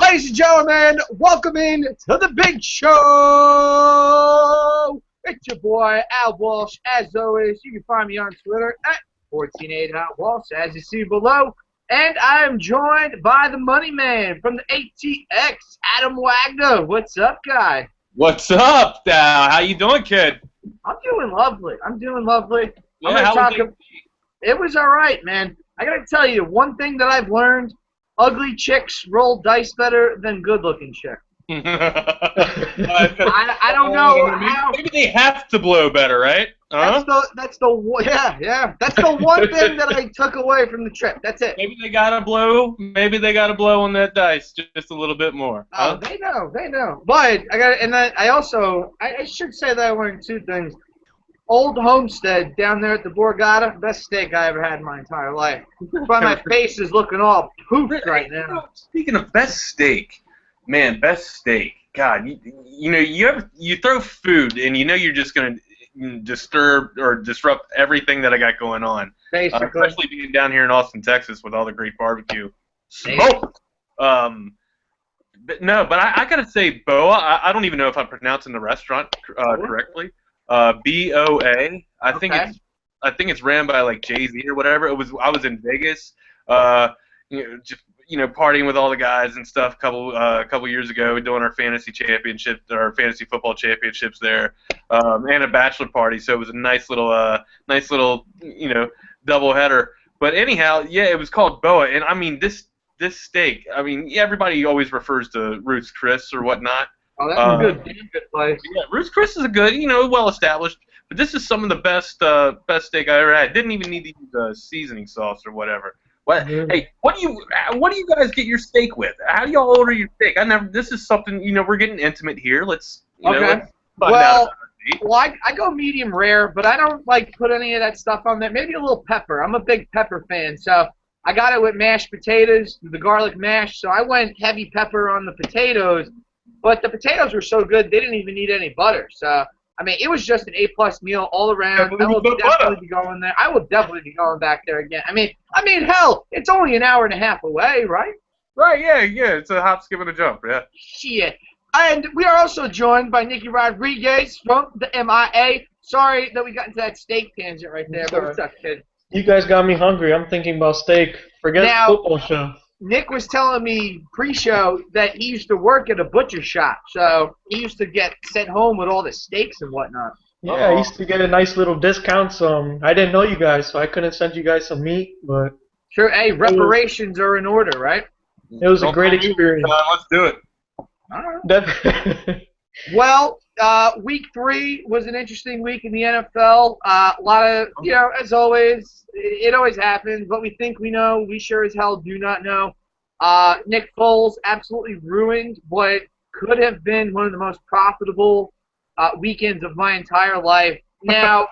Ladies and gentlemen, welcome in to the big show. It's your boy, Al Walsh. As always, you can find me on Twitter at 148@Walsh, as you see below. And I am joined by the money man from the ATX, Adam Wagner. What's up, guy? What's up, Dow? How you doing, kid? I'm doing lovely. Yeah, It was all right, man. I got to tell you, one thing that I've learned, ugly chicks roll dice better than good-looking chicks. I don't know how. Maybe they have to blow better, right? That's the one thing that I took away from the trip. That's it. Maybe they gotta blow. Maybe they gotta blow on that dice just a little bit more. Oh, they know. But I should say that I learned two things. Old Homestead down there at the Borgata, best steak I ever had in my entire life. But my face is looking all poofed right now. Speaking of best steak, man, best steak. God, you throw food and you know you're just gonna disturb or disrupt everything that I got going on. Basically, especially being down here in Austin, Texas, with all the great barbecue. Smoke. But I gotta say, Boa. I don't even know if I'm pronouncing the restaurant correctly. BOA. I think it's ran by like Jay-Z or whatever. I was in Vegas, just partying with all the guys and stuff. A couple years ago, doing our fantasy football championships there, and a bachelor party. So it was a nice little double header. But anyhow, yeah, it was called Boa, and I mean this steak. I mean, everybody always refers to Ruth's Chris or whatnot. Oh, that's a good place. Yeah, Ruth's Chris is a good, well established. But this is some of the best steak I ever had. Didn't even need to use seasoning sauce or whatever. What? Mm-hmm. Hey, what do you guys get your steak with? How do y'all order your steak? This is something, we're getting intimate here. Let's find out. I go medium rare, but I don't like put any of that stuff on there. Maybe a little pepper. I'm a big pepper fan, so I got it with mashed potatoes, the garlic mash. So I went heavy pepper on the potatoes. But the potatoes were so good, they didn't even need any butter. So, I mean, it was just an A-plus meal all around. I will definitely be going there. I will definitely be going back there again. I mean, hell, it's only an hour and a half away, right? Right, yeah. It's a hop, skip, and a jump, yeah. Shit. And we are also joined by Nicky Rodriguez from the MIA. Sorry that we got into that steak tangent right there, but what's up, kid? You guys got me hungry. I'm thinking about steak. Forget the football show. Nick was telling me pre-show that he used to work at a butcher shop, so he used to get sent home with all the steaks and whatnot. Yeah, I used to get a nice little discount. I didn't know you guys, so I couldn't send you guys some meat, but sure. Hey, reparations are in order, right? It was a great experience. Let's do it. All right. Well, week 3 was an interesting week in the NFL. A lot of, as always, it always happens. What we think we know, we sure as hell do not know. Nick Foles absolutely ruined what could have been one of the most profitable weekends of my entire life. Now,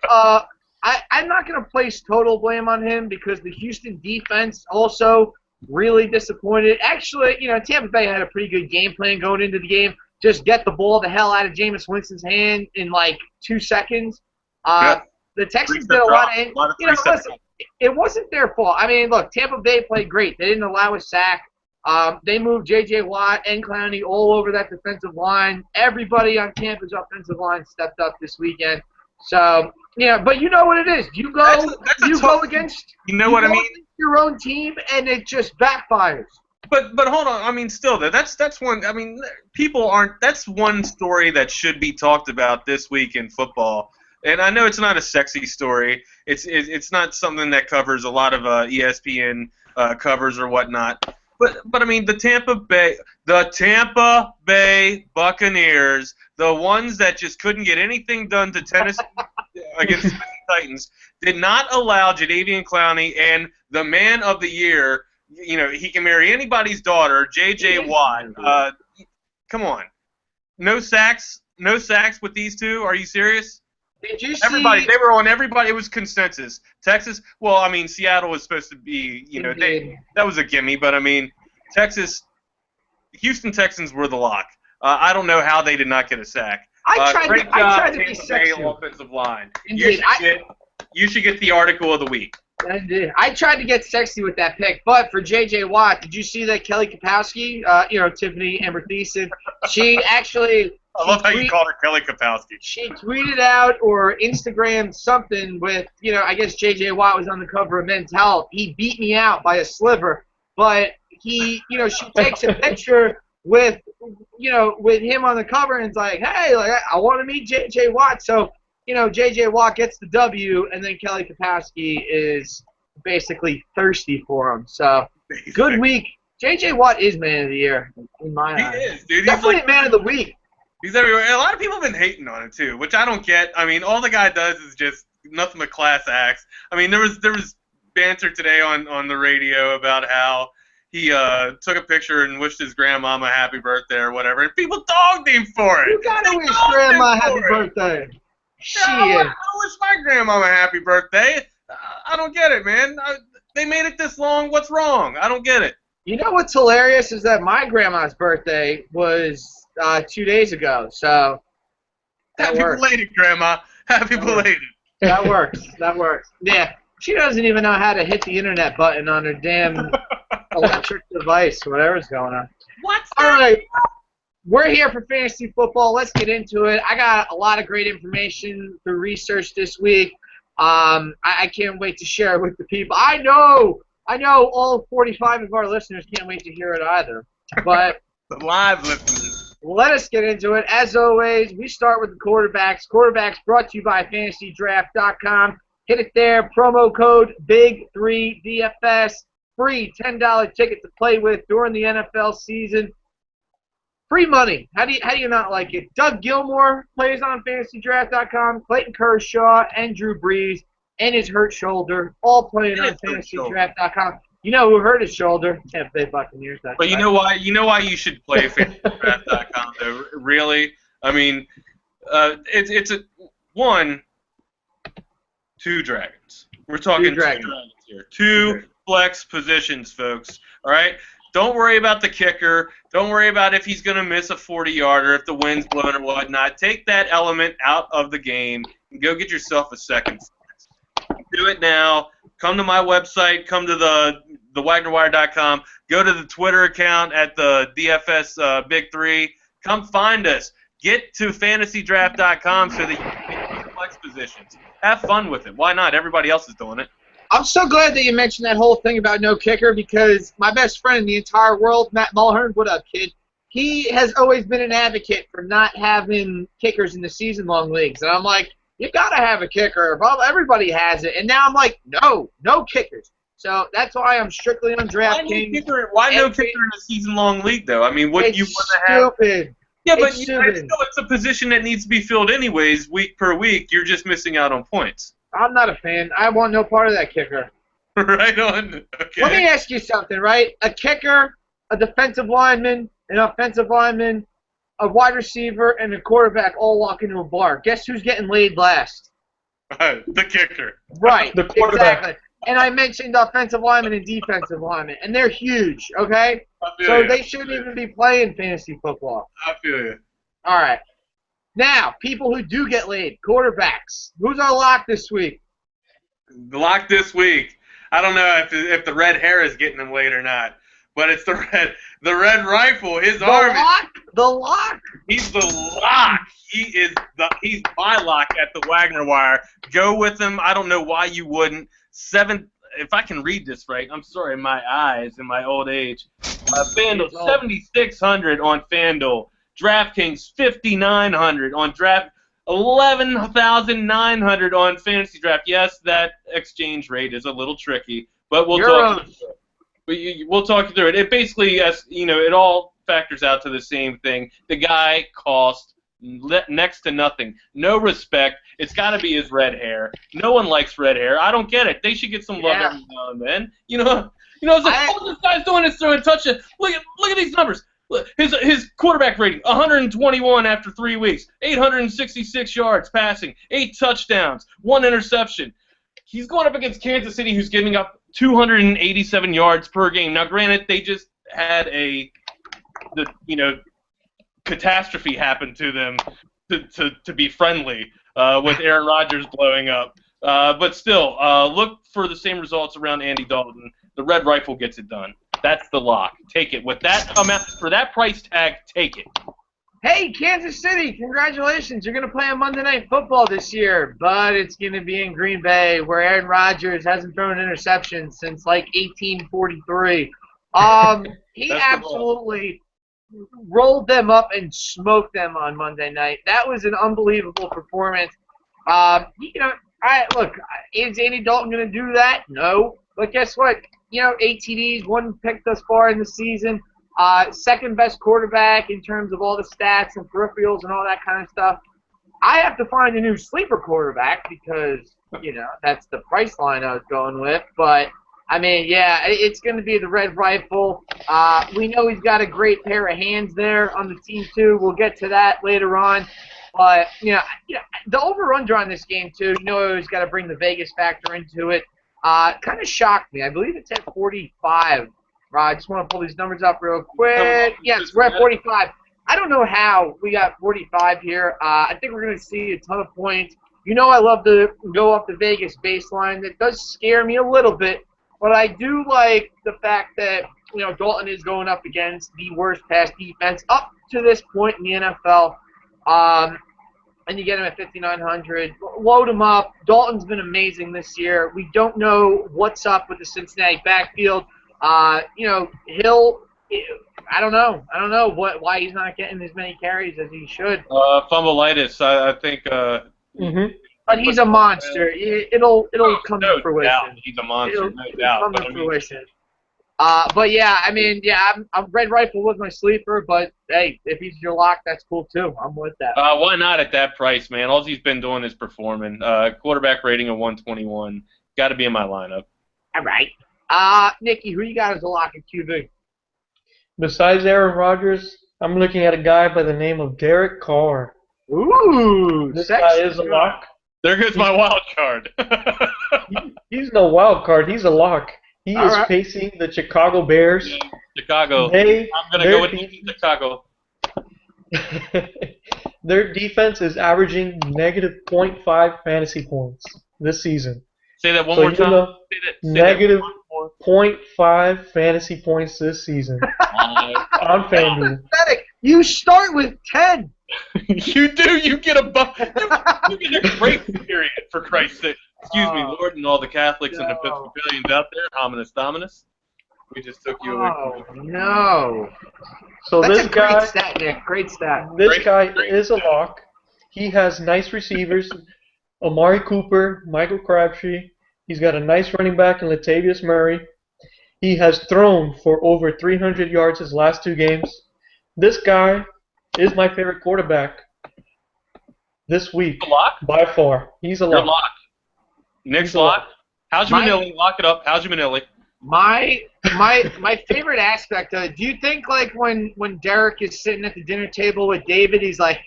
I'm not going to place total blame on him because the Houston defense also really disappointed. Actually, Tampa Bay had a pretty good game plan going into the game. Just get the ball the hell out of Jameis Winston's hand in like 2 seconds. The Texans did a lot of listen, it wasn't their fault. I mean, look, Tampa Bay played great. They didn't allow a sack. They moved J.J. Watt and Clowney all over that defensive line. Everybody on Tampa's offensive line stepped up this weekend. So, but you know what it is. You go against your own team, and it just backfires. But hold on, I mean, still though, that's one. I mean, people aren't. That's one story that should be talked about this week in football. And I know it's not a sexy story. It's not something that covers a lot of ESPN covers or whatnot. But I mean, the Tampa Bay Buccaneers, the ones that just couldn't get anything done to Tennessee against the Titans, did not allow Jadeveon Clowney and the Man of the Year. He can marry anybody's daughter, J.J. Watt. Come on. No sacks with these two? Are you serious? Did you see? Everybody, they were on everybody. It was consensus. Texas, well, I mean, Seattle was supposed to be, that was a gimme, but I mean, Houston Texans were the lock. I don't know how they did not get a sack. I tried to be sexy. Offensive line. Indeed, You should get the article of the week. I tried to get sexy with that pick, but for J.J. Watt, did you see that Kelly Kapowski, Tiffany Amber Thiessen, she actually... I love how you called her Kelly Kapowski. She tweeted out or Instagrammed something with, I guess J.J. Watt was on the cover of Men's Health. He beat me out by a sliver, but she takes a picture with him on the cover and it's like, hey, I want to meet J.J. Watt. So, J.J. Watt gets the W, and then Kelly Kapowski is basically thirsty for him. So, good week. J.J. Watt is man of the year in my eyes. He is, dude. Definitely like, man of the week. He's everywhere. And a lot of people have been hating on it too, which I don't get. I mean, all the guy does is just nothing but class acts. I mean, there was banter today on the radio about how he took a picture and wished his grandmama happy birthday or whatever, and people dogged him for it. You gotta wish grandma happy birthday. Shit. I wish my grandmama happy birthday. I don't get it, man. They made it this long. What's wrong? I don't get it. You know what's hilarious is that my grandma's birthday was 2 days ago, so Happy belated, Grandma. Happy belated. That works. That works. Yeah, she doesn't even know how to hit the internet button on her damn electric device, whatever's going on. What's All right, we're here for fantasy football. Let's get into it. I got a lot of great information through research this week. I can't wait to share it with the people. I know all 45 of our listeners can't wait to hear it either, but the live listeners. Let us get into it. As always, we start with the quarterbacks. Quarterbacks brought to you by FantasyDraft.com. Hit it there. Promo code BIG3DFS. Free $10 ticket to play with during the NFL season. Free money. How do you not like it? Doug Gilmore plays on FantasyDraft.com. Clayton Kershaw and Drew Brees and his hurt shoulder all playing on FantasyDraft.com. You know who hurt his shoulder? Tampa Bay Buccaneers. But you know why? You know why you should play FantasyDraft.com though. Really, I mean, it's a 2 dragons. We're talking 2 dragons here. 2 flex positions, folks. All right. Don't worry about the kicker. Don't worry about if he's going to miss a 40-yarder, if the wind's blowing or whatnot. Take that element out of the game and go get yourself a second flex. Do it now. Come to my website. Come to the WagnerWire.com. Go to the Twitter account at the DFS Big 3. Come find us. Get to FantasyDraft.com so that you can get your flex positions. Have fun with it. Why not? Everybody else is doing it. I'm so glad that you mentioned that whole thing about no kicker because my best friend in the entire world, Matt Mulhern, what up, kid? He has always been an advocate for not having kickers in the season-long leagues. And I'm like, you got to have a kicker. Everybody has it. And now I'm like, no kickers. So that's why I'm strictly on DraftKings. Why no kicker in a season-long league, though? I mean, what you want to have? Stupid. Yeah, but it's a position that needs to be filled anyways, week per week. You're just missing out on points. I'm not a fan. I want no part of that kicker. Right on. Okay. Let me ask you something, right? A kicker, a defensive lineman, an offensive lineman, a wide receiver, and a quarterback all walk into a bar. Guess who's getting laid last? The kicker. Right. The quarterback. Exactly. And I mentioned offensive linemen and defensive linemen, and they're huge, okay? So they shouldn't even be playing fantasy football. I feel you. All right. Now, people who do get laid, quarterbacks. Who's our lock this week? The lock this week. I don't know if the red hair is getting him laid or not, but it's the red rifle. His arm. The lock. He's the lock. He's my lock at the Wagner Wire. Go with him. I don't know why you wouldn't. If I can read this right, I'm sorry, my eyes in my old age. FanDuel 7,600 on FanDuel. DraftKings 5,900 on Draft. 11,900 on Fantasy Draft. Yes, that exchange rate is a little tricky, but we'll talk you through it. It basically, it all factors out to the same thing. The guy cost next to nothing. No respect. It's got to be his red hair. No one likes red hair. I don't get it. They should get some love every now and then. It's like, this guy's doing this throwing touches. Look at these numbers. His quarterback rating, 121 after 3 weeks, 866 yards passing, 8 touchdowns, 1 interception. He's going up against Kansas City, who's giving up 287 yards per game. Now, granted, they just had catastrophe happen to them to be friendly with Aaron Rodgers blowing up. But still, look for the same results around Andy Dalton. The Red Rifle gets it done. That's the lock. Take it. With that amount, for that price tag, take it. Hey, Kansas City, congratulations. You're going to play on Monday Night Football this year, but it's going to be in Green Bay where Aaron Rodgers hasn't thrown an interception since like 1843. He absolutely rolled them up and smoked them on Monday night. That was an unbelievable performance. Look, is Andy Dalton going to do that? No. But guess what? 8 TDs, 1 pick thus far in the season. Second best quarterback in terms of all the stats and peripherals and all that kind of stuff. I have to find a new sleeper quarterback because, that's the price line I was going with. But, it's going to be the Red Rifle. We know he's got a great pair of hands there on the team, too. We'll get to that later on. But, the over-under on this game, too, he's got to bring the Vegas factor into it. Kind of shocked me. I believe it's at 45. I just want to pull these numbers up real quick. Yes, we're at 45. I don't know how we got 45 here. I think we're going to see a ton of points. I love to go off the Vegas baseline. That does scare me a little bit, but I do like the fact that Dalton is going up against the worst pass defense up to this point in the NFL. And you get him at 5,900. Load him up. Dalton's been amazing this year. We don't know what's up with the Cincinnati backfield. Hill, I don't know why he's not getting as many carries as he should. Fumbleitis, I think. But he's a monster. It'll come to fruition. Doubt. He's a monster, no doubt. Come to fruition. I'm Red Rifle was my sleeper, but hey, if he's your lock, that's cool too. I'm with that. Why not at that price, man? All he's been doing is performing. Quarterback rating of 121. Got to be in my lineup. All right. Nicky, who you got as a lock at QB? Besides Aaron Rodgers, I'm looking at a guy by the name of Derek Carr. Ooh, this guy is a lock. There goes my wild card. He's no wild card. He's a lock. He is facing the Chicago Bears. Yeah, Chicago. I'm going to go with Chicago. Their defense is averaging negative 0.5 fantasy points this season. Say that one more time. Negative 0.5 fantasy points this season on FanDuel. You start with 10. You do. You get a you get a grace period, for Christ's sake. Excuse me, Lord, and all the Catholics and the Episcopalians out there. Hominus Dominus. We just took you away from me. No. So That's this guy, great stat, Nick. Great stat. This guy is a lock. He has nice receivers. Amari Cooper, Michael Crabtree. He's got a nice running back in Latavius Murray. He has thrown for over 300 yards his last 2 games. This guy is my favorite quarterback this week. A lock? By far. He's a lock. You're lock. Nick's lock. How's your Manili? Lock it up. How's your Manili? My favorite aspect of it, do you think like when Derek is sitting at the dinner table with David, he's like,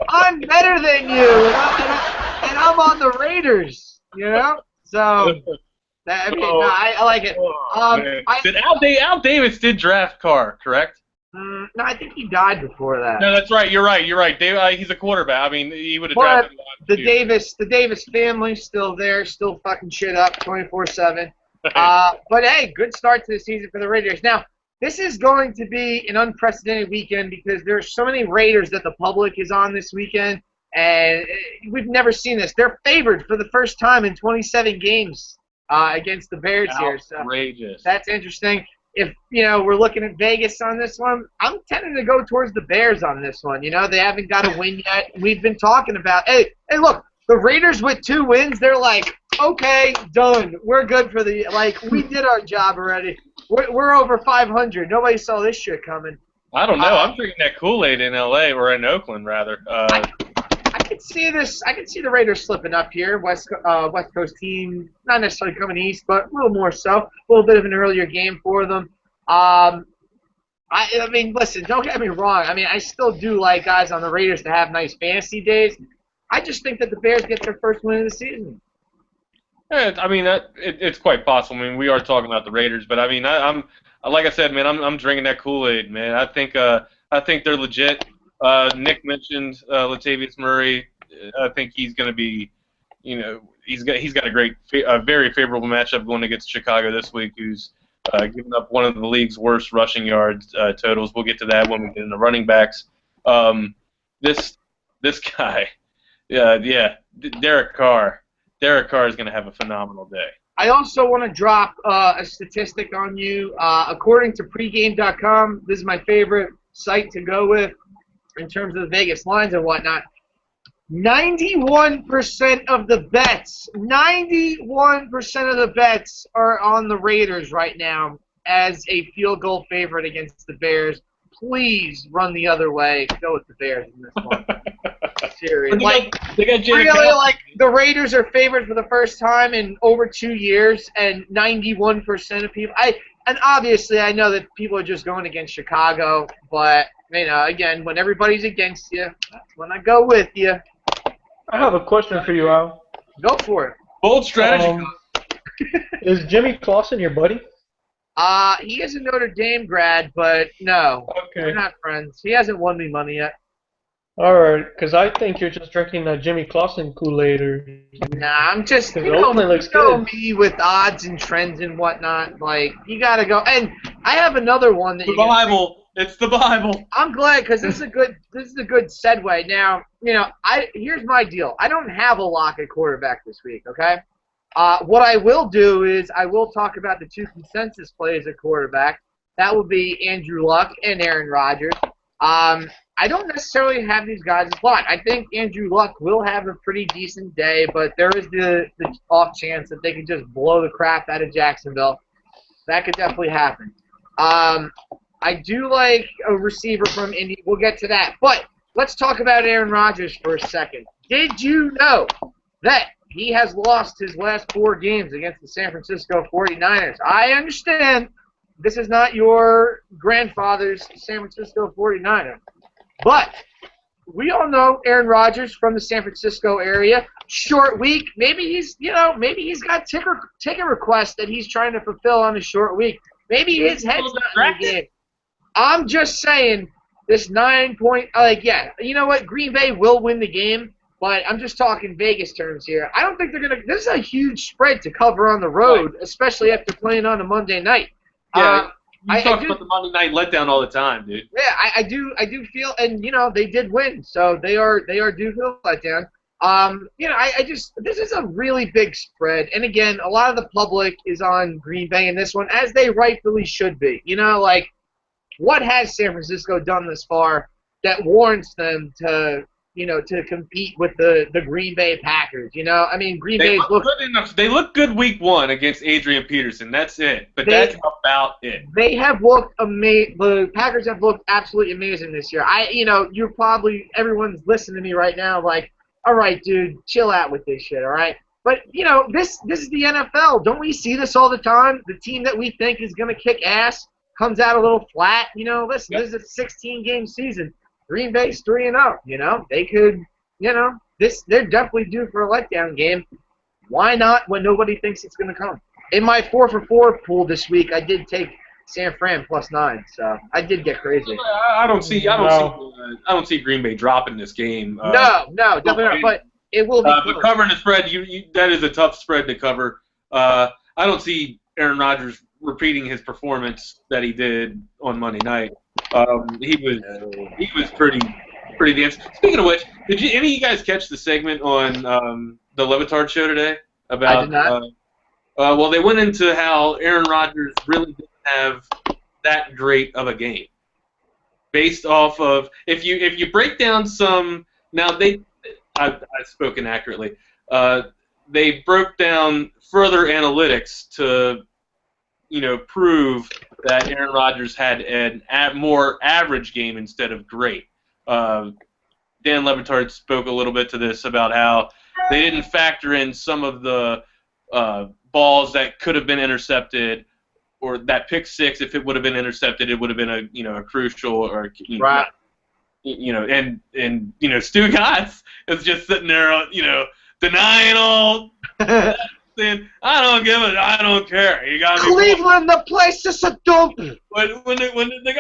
I'm better than you, and I'm on the Raiders, So, I like it. Al Davis did draft Carr, correct? No, I think he died before that. No, that's right. You're right. Dave, he's a quarterback. I mean, he would have drafted the Davis family's still there, still fucking shit up 24/7. But hey, good start to the season for the Raiders. Now, this is going to be an unprecedented weekend because there's so many Raiders that the public is on this weekend, and we've never seen this. They're favored for the first time in 27 games against the Bears here. So outrageous. that's interesting. If, we're looking at Vegas on this one, I'm tending to go towards the Bears on this one. They haven't got a win yet. We've been talking about, hey, look, the Raiders with 2 wins, they're like, okay, done. We're good for we did our job already. We're over 500. Nobody saw this shit coming. I don't know. I'm drinking that Kool-Aid in L.A. or in Oakland, rather. I could see this. I could see the Raiders slipping up here. West Coast team, not necessarily coming east, but a little more so. A little bit of an earlier game for them. I mean, listen, don't get me wrong. I mean, I still do like guys on the Raiders to have nice fantasy days. I just think that the Bears get their first win of the season. Yeah, I mean, it's quite possible. I mean, we are talking about the Raiders, but I mean, I'm like I said, man, I'm drinking that Kool-Aid, man. I think they're legit. Nick mentioned Latavius Murray. I think he's going to be, he's got a very favorable matchup going against Chicago this week, who's given up one of the league's worst rushing yards totals. We'll get to that when we get into running backs. This guy, Derek Carr. Derek Carr is going to have a phenomenal day. I also want to drop a statistic on you. According to pregame.com, this is my favorite site to go with in terms of the Vegas lines and whatnot. 91% of the bets, 91% of the bets are on the Raiders right now as a field goal favorite against the Bears. Please run the other way. Go with the Bears in this one. Serious. They got really, the Raiders are favored for the first time in over 2 years, and 91% of people. And obviously, I know that people are just going against Chicago, but again, when everybody's against you, that's when I go with you. I have a question for you, Al. Go for it. Bold strategy. Is Jimmy Clausen your buddy? He is a Notre Dame grad, but no, Okay. we're not friends. He hasn't won me money yet. All right, because I think you're just drinking that Jimmy Clausen Kool-Aid. Nah, I'm just, Oakland looks good. me with odds and trends and whatnot. Like, you got to go. And I have another one that The Bible. It's the Bible. I'm glad because this is a good segue. Now, here's my deal. I don't have a lock at quarterback this week, okay? What I will do is I will talk about the two consensus plays at quarterback. That will be Andrew Luck and Aaron Rodgers. I don't necessarily have these guys as locked. I think Andrew Luck will have a pretty decent day, but there is the off chance that they could just blow the crap out of Jacksonville. That could definitely happen. I do like a receiver from Indy. We'll get to that. But let's talk about Aaron Rodgers for a second. Did you know that he has lost his last 4 games against the San Francisco 49ers? I understand this is not your grandfather's San Francisco 49ers. But we all know Aaron Rodgers from the San Francisco area. Short week. Maybe he's got ticket requests that he's trying to fulfill on a short week. Maybe his head's not in the game. I'm just saying this 9-point. You know what? Green Bay will win the game, but I'm just talking Vegas terms here. I don't think they're gonna. This is a huge spread to cover on the road, especially after playing on a Monday night. Yeah. You talk about the Monday night letdown all the time, dude. Yeah, I do feel, and they did win, so they are due for the letdown. This is a really big spread, and again, a lot of the public is on Green Bay in this one, as they rightfully should be. What has San Francisco done this far that warrants them to compete with the Green Bay Packers? Green Bay's They look good week 1 against Adrian Peterson. That's it. But that's about it. They have looked amazing. The Packers have looked absolutely amazing this year. Everyone's listening to me right now like, all right, dude, chill out with this shit, all right? But, this is the NFL. Don't we see this all the time? The team that we think is going to kick ass comes out a little flat. Listen, This is a 16-game season. Green Bay's 3-0. They could, they're definitely due for a letdown game. Why not when nobody thinks it's going to come? In my 4-for-4 pool this week, I did take San Fran +9, so I did get crazy. I don't see Green Bay dropping this game. No, definitely not. But it will be. But covering the spread, that is a tough spread to cover. I don't see Aaron Rodgers repeating his performance that he did on Monday night. He was pretty dense. Speaking of which, did any of you guys catch the segment on the Levitard show today about? I did not. Well, they went into how Aaron Rodgers really didn't have that great of a game, based off of if you break down some. Now I've spoken accurately. They broke down further analytics to prove that Aaron Rodgers had a more average game instead of great. Dan Levitard spoke a little bit to this about how they didn't factor in some of the balls that could have been intercepted, or that pick six, if it would have been intercepted, it would have been a crucial or right. And Stu Gotts is just sitting there, denying all. Saying, I don't care. You got me. Cleveland, the place is a dump. When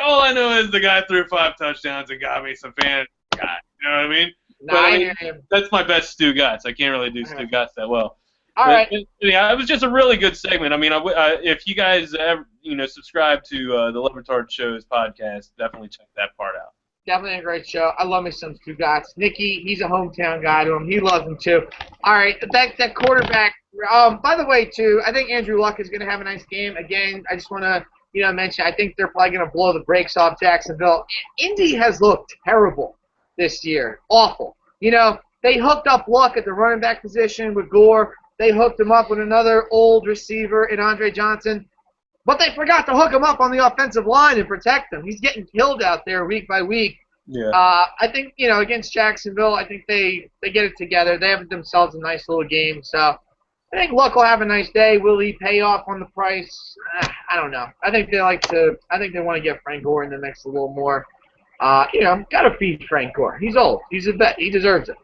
all I know is the guy threw 5 touchdowns and got me some fantasy guy. You know what I mean? No, But I I hear mean, you. that's my best Stu Gatz. I can't really do Stu Gatz that well. All But, right. yeah, it was just a really good segment. I mean, if you guys ever, subscribe to the Levertard Show's podcast, definitely check that part out. Definitely a great show. I love me some Stu Gatz. Nicky, he's a hometown guy to him. He loves him too. All right, that quarterback. By the way, too, I think Andrew Luck is going to have a nice game. Again, I just want to mention. I think they're probably going to blow the brakes off Jacksonville. Indy has looked terrible this year. Awful. They hooked up Luck at the running back position with Gore. They hooked him up with another old receiver in Andre Johnson. But they forgot to hook him up on the offensive line and protect him. He's getting killed out there week by week. Yeah. I think, against Jacksonville, I think they get it together. They have themselves a nice little game. So I think Luck will have a nice day. Will he pay off on the price? I don't know. I think they want to get Frank Gore in the mix a little more. Got to feed Frank Gore. He's old. He's a vet. He deserves it.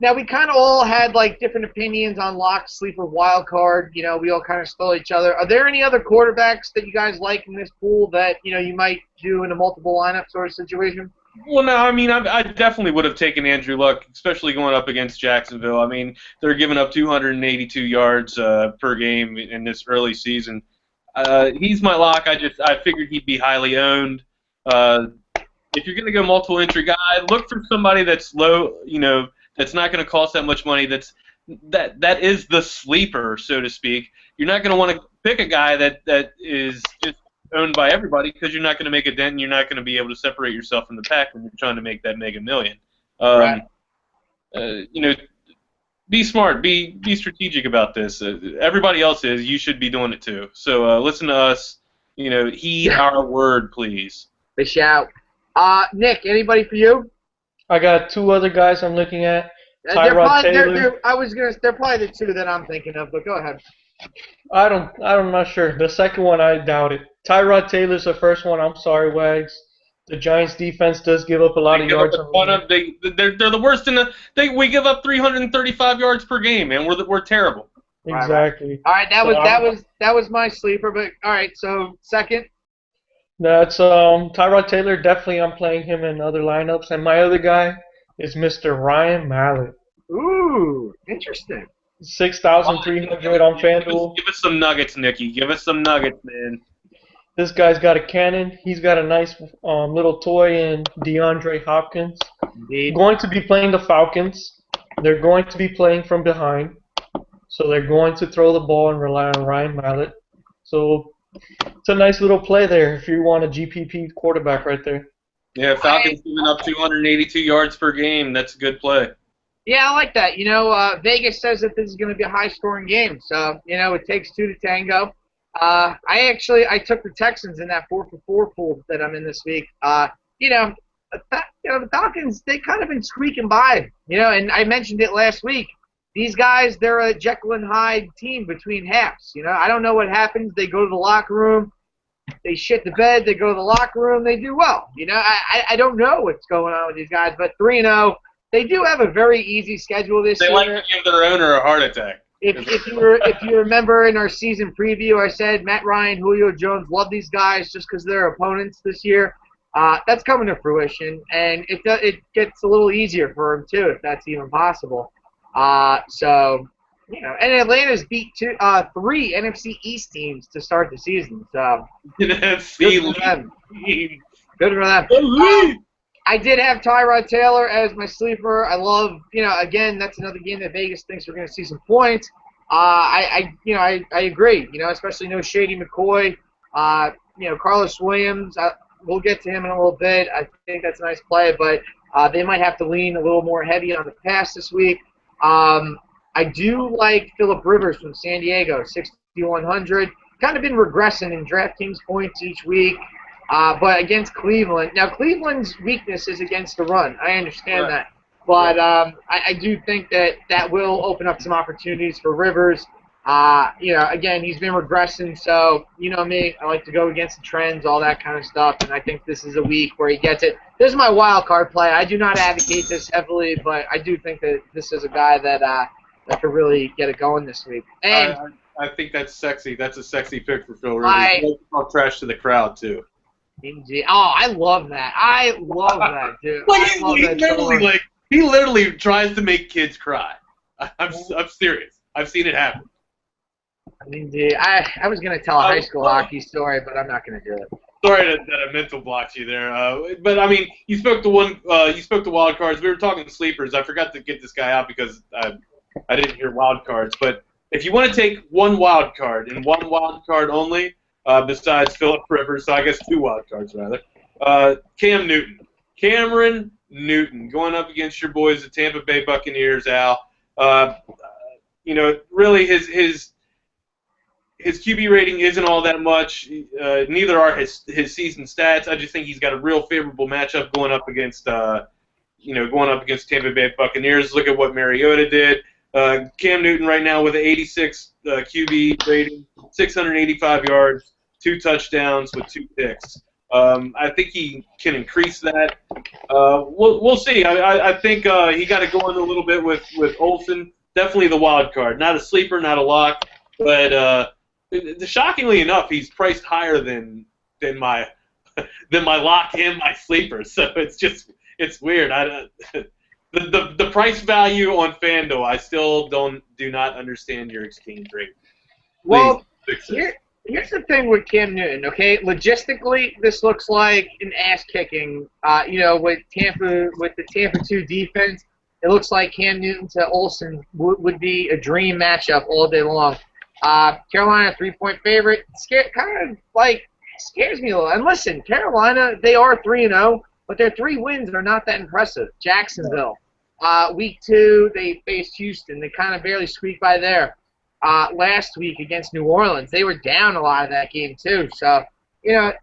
Now we kind of all had different opinions on lock, sleeper, wild card. We all kind of stole each other. Are there any other quarterbacks that you guys like in this pool that you might do in a multiple lineup sort of situation? Well, no, I mean, I definitely would have taken Andrew Luck, especially going up against Jacksonville. I mean, they're giving up 282 yards per game in this early season. He's my lock. I figured he'd be highly owned. If you're going to go multiple entry guy, look for somebody that's low, that's not going to cost that much money. That is the sleeper, so to speak. You're not going to want to pick a guy that is just owned by everybody because you're not going to make a dent and you're not going to be able to separate yourself from the pack when you're trying to make that mega million. Right. Be smart, be strategic about this. Everybody else is. You should be doing it too. So listen to us. Heed our word, please. They shout. Nick, anybody for you? I got two other guys I'm looking at. They're Tyrod Taylor. they're probably the two that I'm thinking of, but go ahead. I'm not sure. The second one, I doubt it. Tyrod Taylor's the first one. I'm sorry, Wags. The Giants defense does give up a lot of yards. They're the worst in we give up 335 yards per game, man. We're terrible. Exactly. All right, that was my sleeper, but all right, so second. That's Tyrod Taylor. Definitely, I'm playing him in other lineups. And my other guy is Mr. Ryan Mallett. Ooh, interesting. 6,300 on FanDuel. Give us some nuggets, Nicky. Give us some nuggets, man. This guy's got a cannon. He's got a nice little toy in DeAndre Hopkins. Indeed. Going to be playing the Falcons. They're going to be playing from behind. So they're going to throw the ball and rely on Ryan Mallett. So it's a nice little play there if you want a GPP quarterback right there. Yeah, Falcons giving up 282 yards per game. That's a good play. Yeah, I like that. Vegas says that this is going to be a high-scoring game, so it takes two to tango. I took the Texans in that 4-for-4 pool that I'm in this week. The Falcons, they kind of been squeaking by. And I mentioned it last week. These guys, they're a Jekyll and Hyde team between halves. I don't know what happens. They go to the locker room, they shit the bed. They go to the locker room, they do well. I don't know what's going on with these guys, but 3-0. They do have a very easy schedule this year. They like to give their owner a heart attack. If you remember in our season preview, I said Matt Ryan, Julio Jones, love these guys just because they're opponents this year. That's coming to fruition, and it gets a little easier for them too, if that's even possible. And Atlanta's beat three NFC East teams to start the season. So good for them. Good for them. I did have Tyrod Taylor as my sleeper. I love, again, that's another game that Vegas thinks we're going to see some points. I agree, especially no Shady McCoy. Carlos Williams, we'll get to him in a little bit. I think that's a nice play, but they might have to lean a little more heavy on the pass this week. I do like Phillip Rivers from San Diego, 6,100. Kind of been regressing in DraftKings points each week. But against Cleveland. Now, Cleveland's weakness is against the run. I understand that. But I do think that will open up some opportunities for Rivers. Again, he's been regressing, so you know me. I like to go against the trends, all that kind of stuff, and I think this is a week where he gets it. This is my wild card play. I do not advocate this heavily, but I do think that this is a guy that could really get it going this week. And I think that's sexy. That's a sexy pick for Phil Rivers. I'll trash to the crowd, too. Indeed. Oh, I love that. I love that, dude. Like I love he that literally so much. he literally tries to make kids cry. I'm serious. I've seen it happen. Indeed. I was gonna tell a high school hockey story, but I'm not gonna do it. Sorry that I mental blocked you there, but I mean, you spoke to one. You spoke to wild cards. We were talking sleepers. I forgot to get this guy out because I didn't hear wild cards. But if you want to take one wild card and one wild card only, besides Phillip Rivers, so I guess two wild cards rather, Cam Newton, Cameron Newton, going up against your boys, the Tampa Bay Buccaneers. Al, really his QB rating isn't all that much. Neither are his season stats. I just think he's got a real favorable matchup going up against Tampa Bay Buccaneers. Look at what Mariota did. Cam Newton right now with an 86 QB rating, 685 yards, 2 touchdowns with 2 picks. I think he can increase that. We'll see. I think he got to go in a little bit with Olsen. Definitely the wild card. Not a sleeper, not a lock, but shockingly enough, he's priced higher than my lock and my sleeper. So it's weird. The price value on FanDuel, I still do not understand your exchange rate. Well, here's the thing with Cam Newton. Okay, logistically, this looks like an ass kicking. With the Tampa 2 defense, it looks like Cam Newton to Olsen would be a dream matchup all day long. Carolina 3-point favorite. Scares me a little. And listen, Carolina, they are 3-0, but their 3 wins are not that impressive. Jacksonville, week 2, they faced Houston. They kind of barely squeaked by there. Last week against New Orleans, they were down a lot of that game too. So,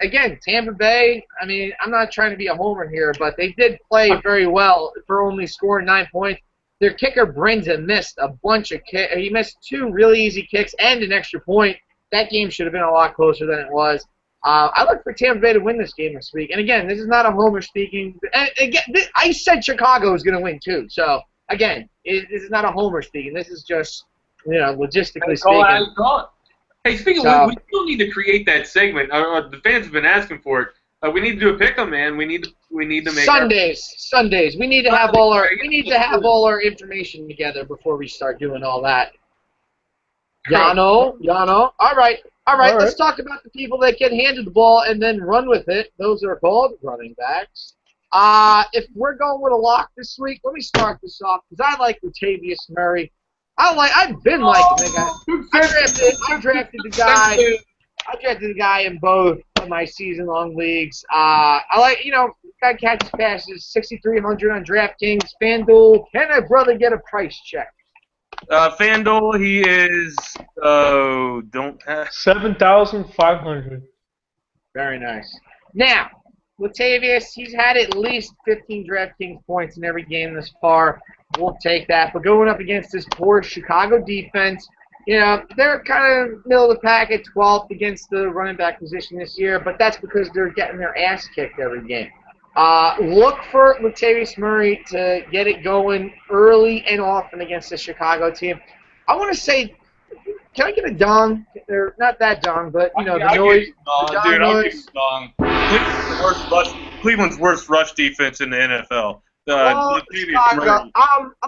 again, Tampa Bay, I mean, I'm not trying to be a homer here, but they did play very well for only scoring 9 points. Their kicker, Brenda, missed a bunch of kicks. He missed 2 really easy kicks and an extra point. That game should have been a lot closer than it was. I look for Tampa Bay to win this game this week. And, again, this is not a homer speaking. And again, I said Chicago is going to win, too. So, again, this is not a homer speaking. This is just, logistically speaking. Hey, speaking we still need to create that segment. The fans have been asking for it. We need to do a pick'em, man. We need to make Sundays. We need to have all our information together before we start doing all that. Yano. All right. Let's talk about the people that get handed the ball and then run with it. Those are called running backs. If we're going with a lock this week, let me start this off because I like Latavius Murray. I've been liking the guy. I drafted the guy in both of my season-long leagues. Guy catches passes, 6,300 on DraftKings. FanDuel, can a brother get a price check? FanDuel, he is 7,500. Very nice. Now, Latavius, he's had at least 15 DraftKings points in every game thus far. We'll take that. But going up against this poor Chicago defense, they're kind of middle of the pack at 12th against the running back position this year, but that's because they're getting their ass kicked every game. Look for Latavius Murray to get it going early and often against the Chicago team. I want to say, can I get a dong? Or not that dong, but, the noise. I'll give you a dong. Cleveland's worst rush defense in the NFL. I'm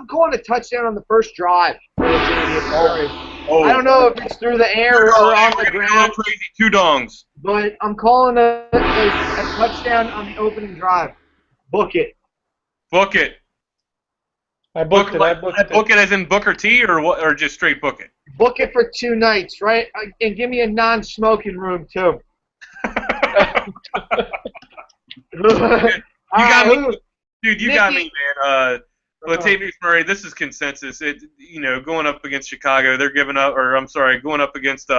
calling a touchdown on the first drive. I don't know if it's through the air or on the ground. Crazy 2 dongs. But I'm calling a touchdown on the opening drive. Book it. Book it. I booked it. Book it as in Booker T or just straight book it? Book it for 2 nights, right? And give me a non-smoking room, too. You got me. Dude, you got me, man. Latavius Murray, this is consensus. Going up against Chicago, they're giving up, going up against,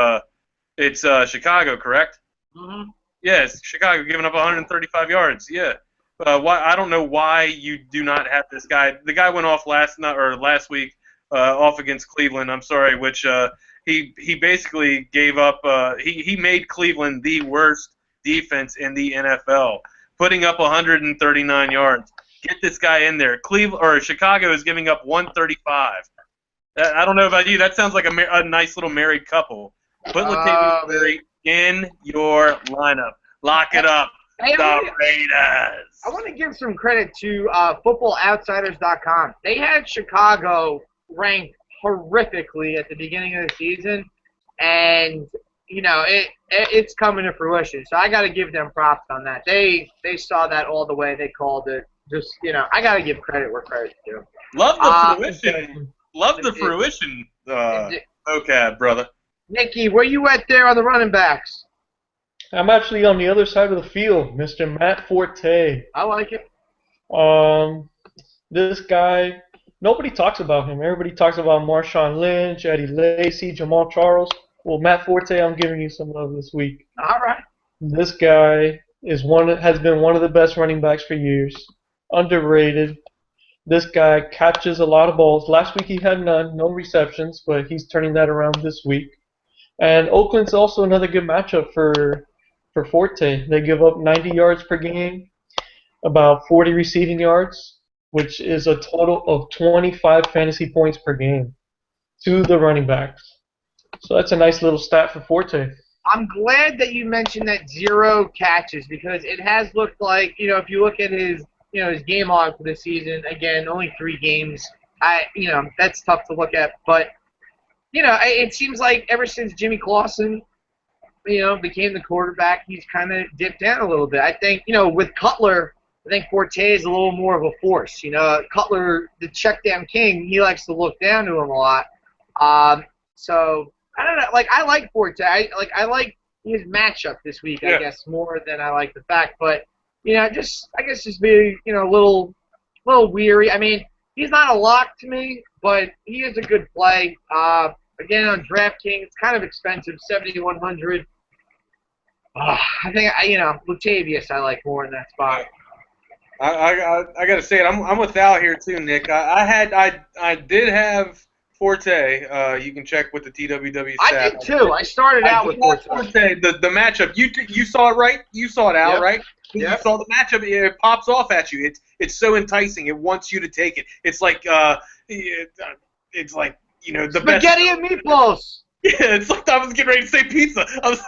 it's Chicago, correct? Mm-hmm. Yes, Chicago giving up 135 yards. Yeah. I don't know why you do not have this guy. The guy went off last week, off against Cleveland. Which he basically gave up. He made Cleveland the worst defense in the NFL, putting up 139 yards. Get this guy in there. Chicago is giving up 135. I don't know about you. That sounds like a nice little married couple. Put Latavius Murray in your lineup. Lock it up. Hey, The Raiders. I want to give some credit to FootballOutsiders.com. They had Chicago ranked horrifically at the beginning of the season, and it's coming to fruition. So I got to give them props on that. They saw that all the way. They called it. Just I got to give credit where credit's due. Love the fruition. Love the fruition. Okay, brother. Nicky, where you at there on the running backs? I'm actually on the other side of the field, Mr. Matt Forte. I like it. This guy, nobody talks about him. Everybody talks about Marshawn Lynch, Eddie Lacy, Jamal Charles. Well, Matt Forte, I'm giving you some love this week. All right. This guy has been one of the best running backs for years. Underrated. This guy catches a lot of balls. Last week he had no receptions, but he's turning that around this week. And Oakland's also another good matchup for Forte. They give up 90 yards per game, about 40 receiving yards, which is a total of 25 fantasy points per game to the running backs. So that's a nice little stat for Forte. I'm glad that you mentioned that 0 catches because it has looked like, if you look at his game log for the season, again, only 3 games. That's tough to look at, but it seems like ever since Jimmy Clausen, became the quarterback, he's kind of dipped down a little bit. I think, with Cutler, I think Forte is a little more of a force. Cutler, the check down king, he likes to look down to him a lot. So I don't know. I like Forte. I like his matchup this week. Yeah. I guess more than I like the fact, but just be a little weary. I mean, he's not a lock to me, but he is a good play. Again, on DraftKings, it's kind of expensive, $7,100. I think Latavius I like more in that spot. I gotta say it. I'm with Al here too, Nick. I did have Forte. You can check with the TWW stat. I did too. I started out with Forte. The matchup. You saw it right. You saw it out right. Yep. You saw the matchup. It pops off at you. It's so enticing. It wants you to take it. It's like the spaghetti and meatballs. Yeah, it's like I was getting ready to say pizza. I was,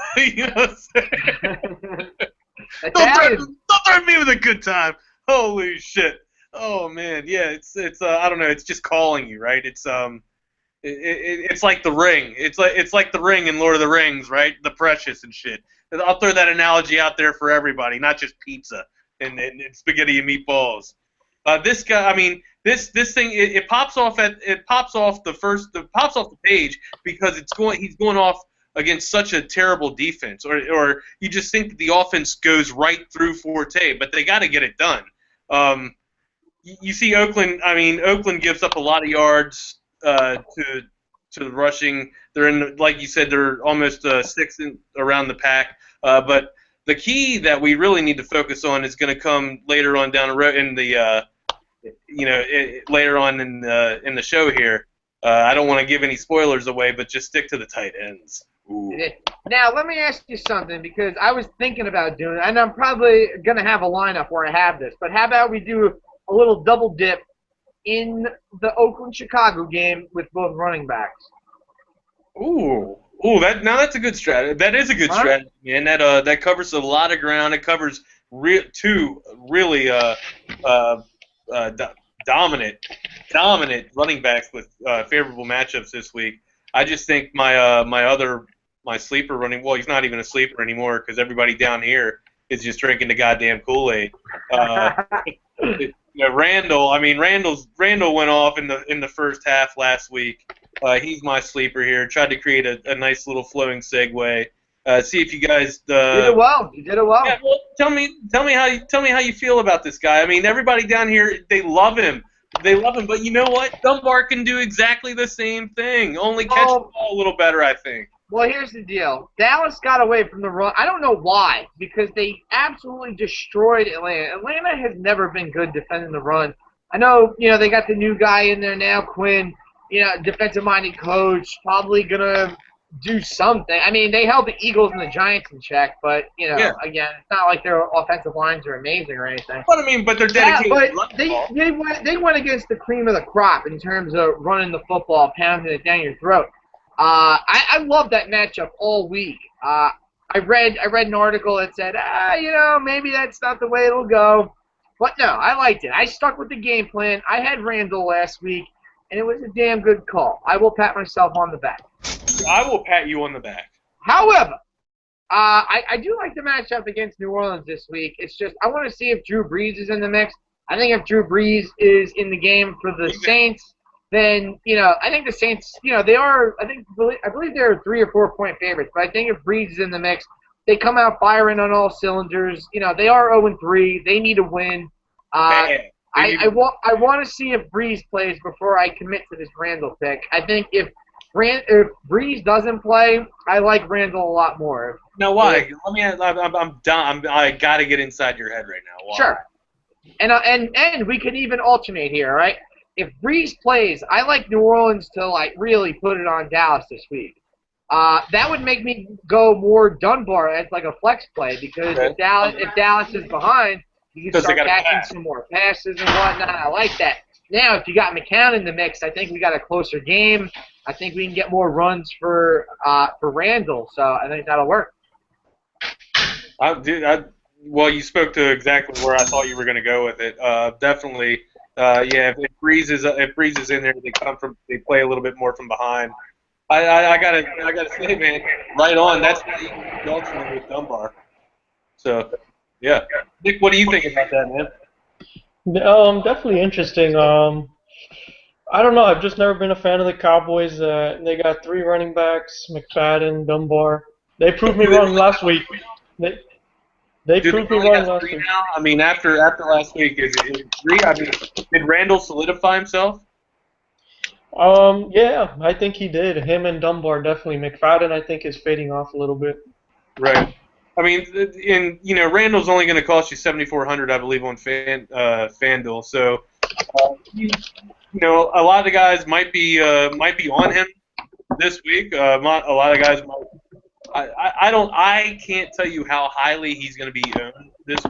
don't threaten me with a good time. Holy shit. Oh man, yeah. It's I don't know. It's just calling you, right? It's it's like the ring. It's like the ring in Lord of the Rings, right? The precious and shit. I'll throw that analogy out there for everybody, not just pizza and spaghetti and meatballs. This guy, I mean, this thing, it pops off the page because he's going off against such a terrible defense, or you just think that the offense goes right through Forte, but they got to get it done. You see Oakland. I mean, Oakland gives up a lot of yards to the rushing. They're like you said, they're almost sixth around the pack. But the key that we really need to focus on is going to come later on down the road in the later on in the show here. I don't want to give any spoilers away, but just stick to the tight ends. Ooh. Now, let me ask you something, because I was thinking about doing it, and I'm probably going to have a lineup where I have this, but how about we do a little double dip in the Oakland-Chicago game with both running backs? Ooh, that's a good strategy. That is a good strategy, man. That covers a lot of ground. It covers two really dominant running backs with favorable matchups this week. I just think my sleeper running. Well, he's not even a sleeper anymore because everybody down here is just drinking the goddamn Kool-Aid. Randall. I mean, Randall went off in the first half last week. He's my sleeper here. Tried to create a nice little flowing segue. See if you guys did it well. You did it well. Yeah, well, tell me how you feel about this guy. I mean, everybody down here, they love him. But you know what? Dunbar can do exactly the same thing. Only catch the ball a little better, I think. Well, here's the deal. Dallas got away from the run. I don't know why, because they absolutely destroyed Atlanta. Atlanta has never been good defending the run. I know, they got the new guy in there now, Quinn, defensive-minded coach, probably going to do something. I mean, they held the Eagles and the Giants in check, but, again, it's not like their offensive lines are amazing or anything. But they're dedicated. Yeah, but they went against the cream of the crop in terms of running the football, pounding it down your throat. I love that matchup all week. read an article that said, maybe that's not the way it'll go. But no, I liked it. I stuck with the game plan. I had Randall last week, and it was a damn good call. I will pat myself on the back. I will pat you on the back. However, I do like the matchup against New Orleans this week. It's just I want to see if Drew Brees is in the mix. I think if Drew Brees is in the game for the Saints, then I think the Saints, they are. I believe they're 3 or 4 point favorites. But I think if Brees is in the mix, they come out firing on all cylinders. They are 0-3. They need a win. I want to see if Brees plays before I commit to this Randall pick. I think if Brees doesn't play, I like Randall a lot more. No, why? I'm done. I got to get inside your head right now. Why? Sure. And we can even alternate here, right? If Brees plays, I like New Orleans to really put it on Dallas this week. That would make me go more Dunbar as a flex play because if Dallas is behind, you can start catching some more passes and whatnot. I like that. Now, if you got McCown in the mix, I think we got a closer game. I think we can get more runs for Randall, so I think that'll work. Well, you spoke to exactly where I thought you were going to go with it. Definitely, If Brees is in there, they play a little bit more from behind. I gotta say, man, right on. That's why you can ultimately with Dunbar. So, yeah, Nick, what do you think about that, man? Definitely interesting. I don't know. I've just never been a fan of the Cowboys. They got 3 running backs: McFadden, Dunbar. They proved me wrong last week. They proved me wrong last week. Now? I mean, after last week, is it 3? I mean, did Randall solidify himself? Yeah, I think he did. Him and Dunbar definitely. McFadden, I think, is fading off a little bit. Right. I mean, Randall's only going to cost you $7,400, I believe, on FanDuel. So, a lot of the guys might be on him this week. A lot of guys might. I can't tell you how highly he's going to be owned this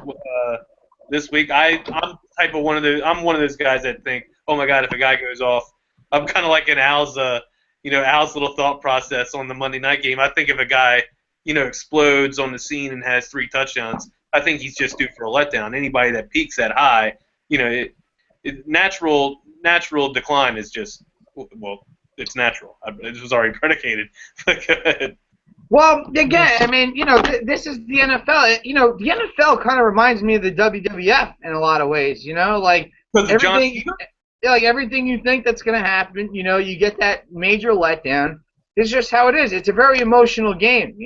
week. I'm one of those guys that think, oh my God, if a guy goes off, I'm kind of like in Al's little thought process on the Monday night game. I think if a guy explodes on the scene and has 3 touchdowns, I think he's just due for a letdown. Anybody that peaks that high, natural decline is just, well, it's natural. It was already predicated. Well, again, I mean, this is the NFL. The NFL kind of reminds me of the WWF in a lot of ways. Everything you think that's going to happen, you get that major letdown. It's just how it is. It's a very emotional game.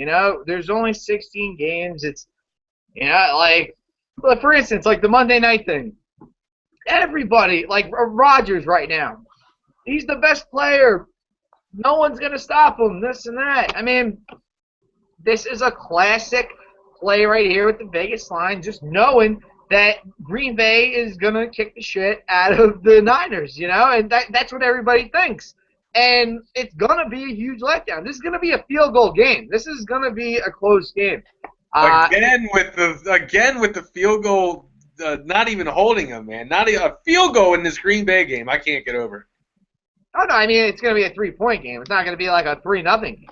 There's only 16 games. It's, for instance, the Monday night thing. Everybody, Rodgers right now, he's the best player. No one's going to stop him, this and that. I mean, this is a classic play right here with the Vegas line, just knowing that Green Bay is going to kick the shit out of the Niners, and that's what everybody thinks. And it's going to be a huge letdown. This is going to be a field goal game. This is going to be a close game. Again with the field goal, not even holding him, man. Not even a field goal in this Green Bay game. I can't get over. Oh no, I mean it's going to be a 3-point game. It's not going to be like a 3-0 game.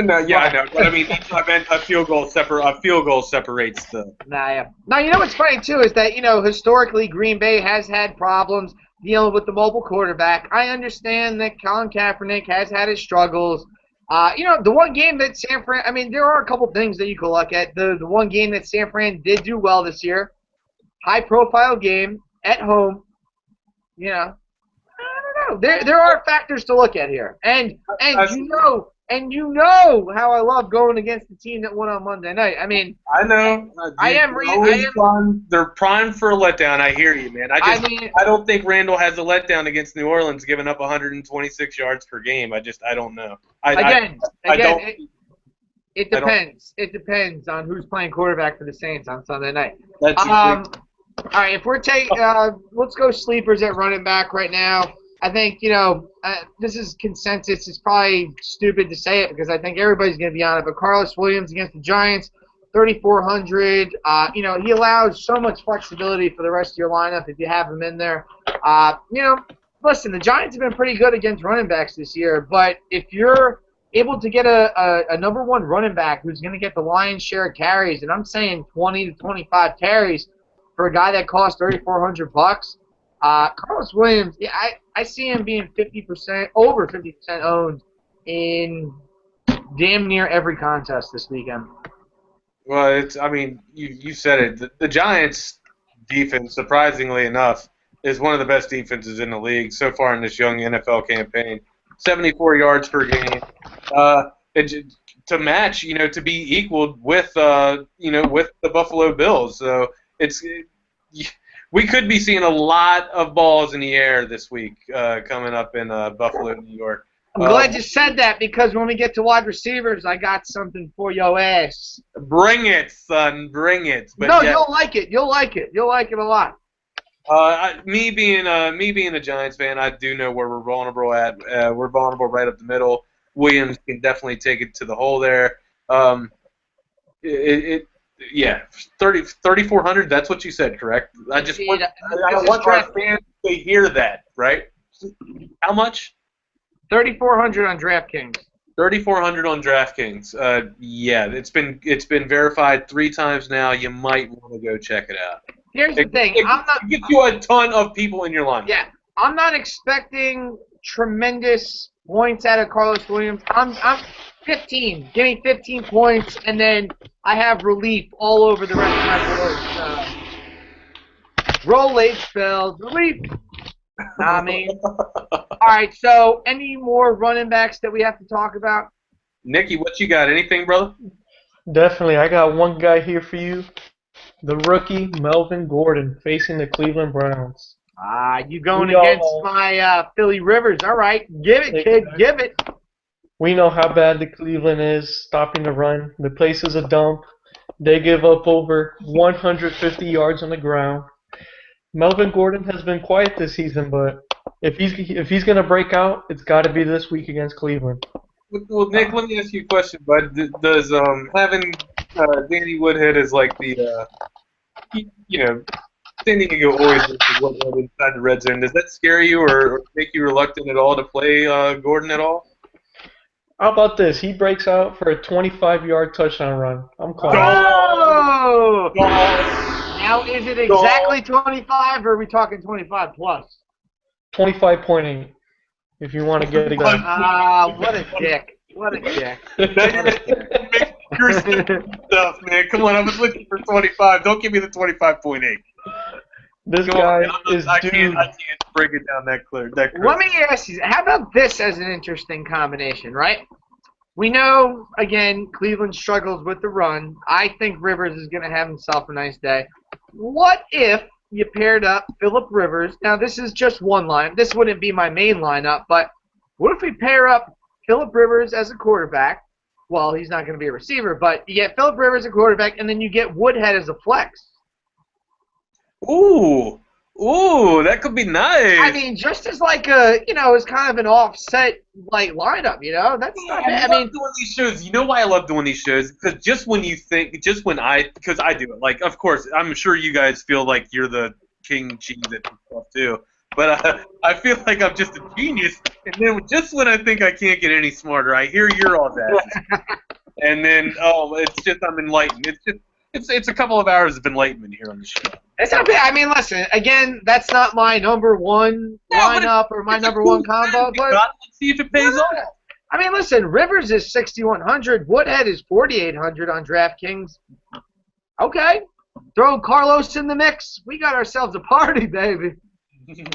No, yeah, I know. But I mean, I meant a field goal separates the. Nah, yeah. Now what's funny too is that historically Green Bay has had problems dealing with the mobile quarterback. I understand that Colin Kaepernick has had his struggles. The one game that San Fran, I mean, there are a couple things that you could look at. The one game that San Fran did do well this year, high-profile game at home. I don't know. There are factors to look at here, and you know how I love going against the team that won on Monday night. I mean, I know. They're primed for a letdown. I hear you, man. I don't think Randall has a letdown against New Orleans, giving up 126 yards per game. I don't know. It depends. It depends on who's playing quarterback for the Saints on Sunday night. That's all right. If we're let's go sleepers at running back right now. I think, this is consensus. It's probably stupid to say it because I think everybody's going to be on it. But Carlos Williams against the Giants, 3,400. He allows so much flexibility for the rest of your lineup if you have him in there. Listen, the Giants have been pretty good against running backs this year. But if you're able to get a number one running back who's going to get the lion's share of carries, and I'm saying 20 to 25 carries for a guy that costs $3,400. Carlos Williams, yeah, I see him being 50%, over 50% owned in damn near every contest this weekend. Well, you said it. The Giants' defense, surprisingly enough, is one of the best defenses in the league so far in this young NFL campaign. 74 yards per game. To match, to be equaled with, with the Buffalo Bills. So we could be seeing a lot of balls in the air this week coming up in Buffalo, New York. I'm glad you said that because when we get to wide receivers, I got something for your ass. Bring it, son. Bring it. But no, yeah. You'll like it. You'll like it. You'll like it a lot. Me being a Giants fan, I do know where we're vulnerable at. We're vulnerable right up the middle. Williams can definitely take it to the hole there. Yeah, 3,400. That's what you said, correct? I want our fans to hear that, right? How much? 3,400 on DraftKings. 3,400 on DraftKings. Yeah, it's been verified 3 times now. You might want to go check it out. Here's the thing. It gets you a ton of people in your line. Yeah, I'm not expecting tremendous points out of Carlos Williams. I'm 15. Give me 15 points, and then I have relief all over the rest of my board. Roll late spells, relief. All right, so any more running backs that we have to talk about? Nicky, what you got? Anything, brother? Definitely. I got one guy here for you. The rookie, Melvin Gordon, facing the Cleveland Browns. You going against my Philly Rivers. All right. Give it, kid. Give it. We know how bad the Cleveland is stopping the run. The place is a dump. They give up over 150 yards on the ground. Melvin Gordon has been quiet this season, but if he's going to break out, it's got to be this week against Cleveland. Well, Nick, let me ask you a question, bud. Does having Danny Woodhead as like the San Diego always inside the red zone, does that scare you or make you reluctant at all to play Gordon at all? How about this? He breaks out for a 25-yard touchdown run. I'm calling. Oh! Now, is it exactly 25, or are we talking 25 plus? 25.8, if you want to get it going. What a dick. What a dick. Your stuff, man. Come on, I was looking for 25. Don't give me the 25.8. This guy is I can't break it down that clear. Let me ask you, how about this as an interesting combination, right? We know, again, Cleveland struggles with the run. I think Rivers is going to have himself a nice day. What if you paired up Phillip Rivers? Now, this is just one line. This wouldn't be my main lineup, but what if we pair up Phillip Rivers as a quarterback? Well, he's not going to be a receiver, but you get Phillip Rivers as a quarterback, and then you get Woodhead as a flex. Ooh, that could be nice. I mean, just as like as kind of an offset like lineup, that's not bad. I love doing these shows. You know why I love doing these shows? Because because I do it. Like, of course, I'm sure you guys feel like you're the king cheese at this stuff too. But I feel like I'm just a genius. And then just when I think I can't get any smarter, I hear your audacity. And then it's just I'm enlightened. It's a couple of hours of enlightenment here on the show. It's not bad. I mean, listen, again, that's not my number one lineup or my number one combo. But let's see if it pays off. I mean, listen, Rivers is 6,100. Woodhead is 4,800 on DraftKings. Okay. Throw Carlos in the mix. We got ourselves a party, baby.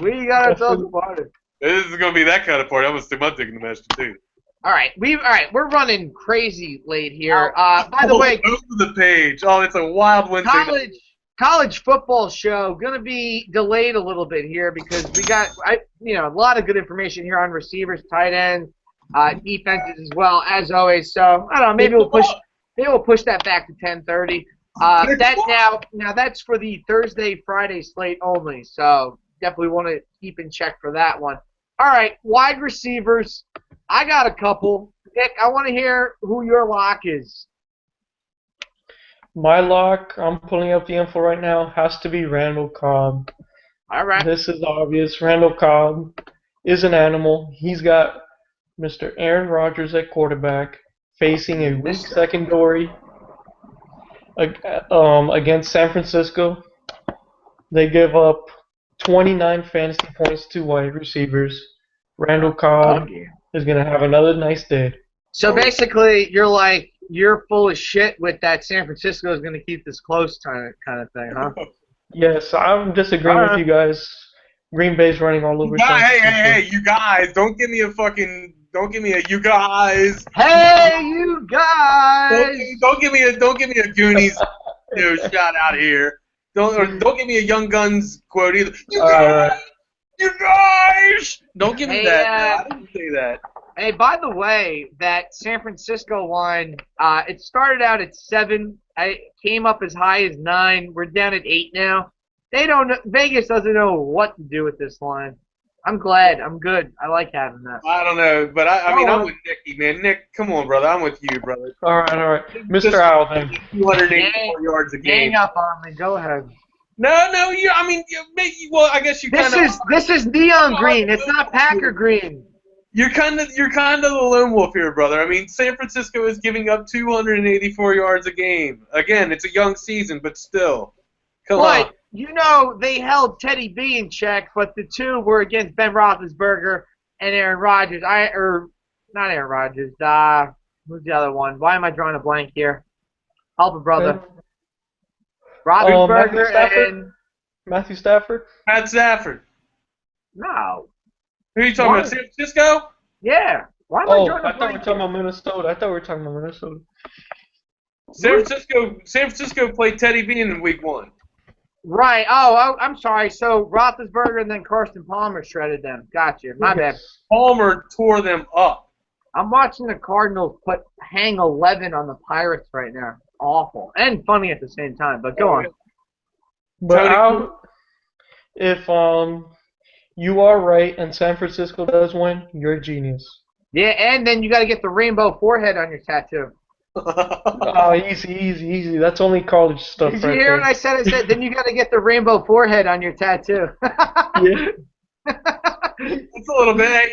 We got ourselves a party. This is going to be that kind of party. I'm going to stick my dick in the match, too. All right, we're running crazy late here. By the way, go to the page. Oh, it's a wild Wednesday. College football show gonna be delayed a little bit here because we got a lot of good information here on receivers, tight ends, defenses as well as always. So I don't know, maybe we'll push that back to 10:30. Now that's for the Thursday Friday slate only. So definitely want to keep in check for that one. All right, wide receivers. I got a couple. Nick, I want to hear who your lock is. My lock, I'm pulling up the info right now, has to be Randall Cobb. All right. This is obvious. Randall Cobb is an animal. He's got Mr. Aaron Rodgers at quarterback, facing a weak secondary against San Francisco. They give up 29 fantasy points to wide receivers. Randall Cobb is going to have another nice day. So basically, you're full of shit with that San Francisco is going to keep this close kind of thing, huh? Yes, I'm disagreeing with you guys. Green Bay's running all over. Hey, you guys! Don't give me a you guys. Hey, you guys! Don't give me a Goonies shout out here. Don't give me a Young Guns quote either. You guys! Don't give me that. I didn't say that. Hey, by the way, that San Francisco line, it started out at 7. I came up as high as 9. We're down at 8 now. Vegas doesn't know what to do with this line. I'm glad. I'm good. I like having that. I don't know, but I mean, I'm with Nicky, man. Nick, come on, brother. I'm with you, brother. All right. Mr. Alvin. 284 yards a game. Gang up on me. Go ahead. No, I guess you kind of. This is neon green. It's not Packer green. You're kind of the lone wolf here, brother. I mean, San Francisco is giving up 284 yards a game. Again, it's a young season, but still. Come on. You know, they held Teddy B in check, but the two were against Ben Roethlisberger and Aaron Rodgers. Not Aaron Rodgers. Who's the other one? Why am I drawing a blank here? Help a brother. Roethlisberger and Matthew Stafford. Matt Stafford. No. Who are you talking about? San Francisco? Yeah. Why am I drawing a blank? I thought we were talking about Minnesota. San Francisco played Teddy B in week 1. Right. Oh, I'm sorry. So Roethlisberger and then Carson Palmer shredded them. Gotcha. My bad. Palmer tore them up. I'm watching the Cardinals hang 11 on the Pirates right now. Awful and funny at the same time. But go on. But if you are right and San Francisco does win, you're a genius. Yeah, and then you got to get the rainbow forehead on your tattoo. Oh, easy. That's only college stuff. Did you hear what I said? I said, then you got to get the rainbow forehead on your tattoo. Yeah. It's a little bit.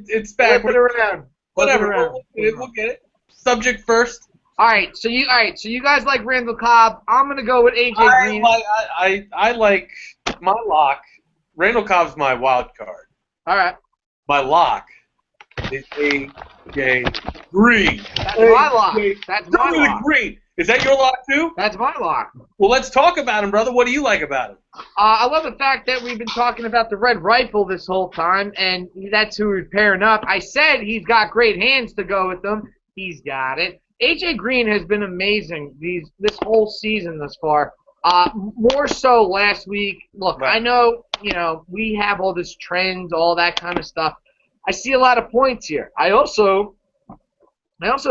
It's back. Flip it around. Whatever. We'll get it. Subject first. All right. So you guys like Randall Cobb. I'm gonna go with AJ Green. I like my lock. Randall Cobb's my wild card. All right. My lock is AJ Green. That's my lock. That's my lock. Green. Is that your lock too? That's my lock. Well, let's talk about him, brother. What do you like about him? I love the fact that we've been talking about the red rifle this whole time, and that's who we're pairing up. I said he's got great hands to go with them. He's got it. AJ Green has been amazing this whole season thus far. More so last week. Look, right. I know, we have all this trends, all that kind of stuff. I see a lot of points here. I also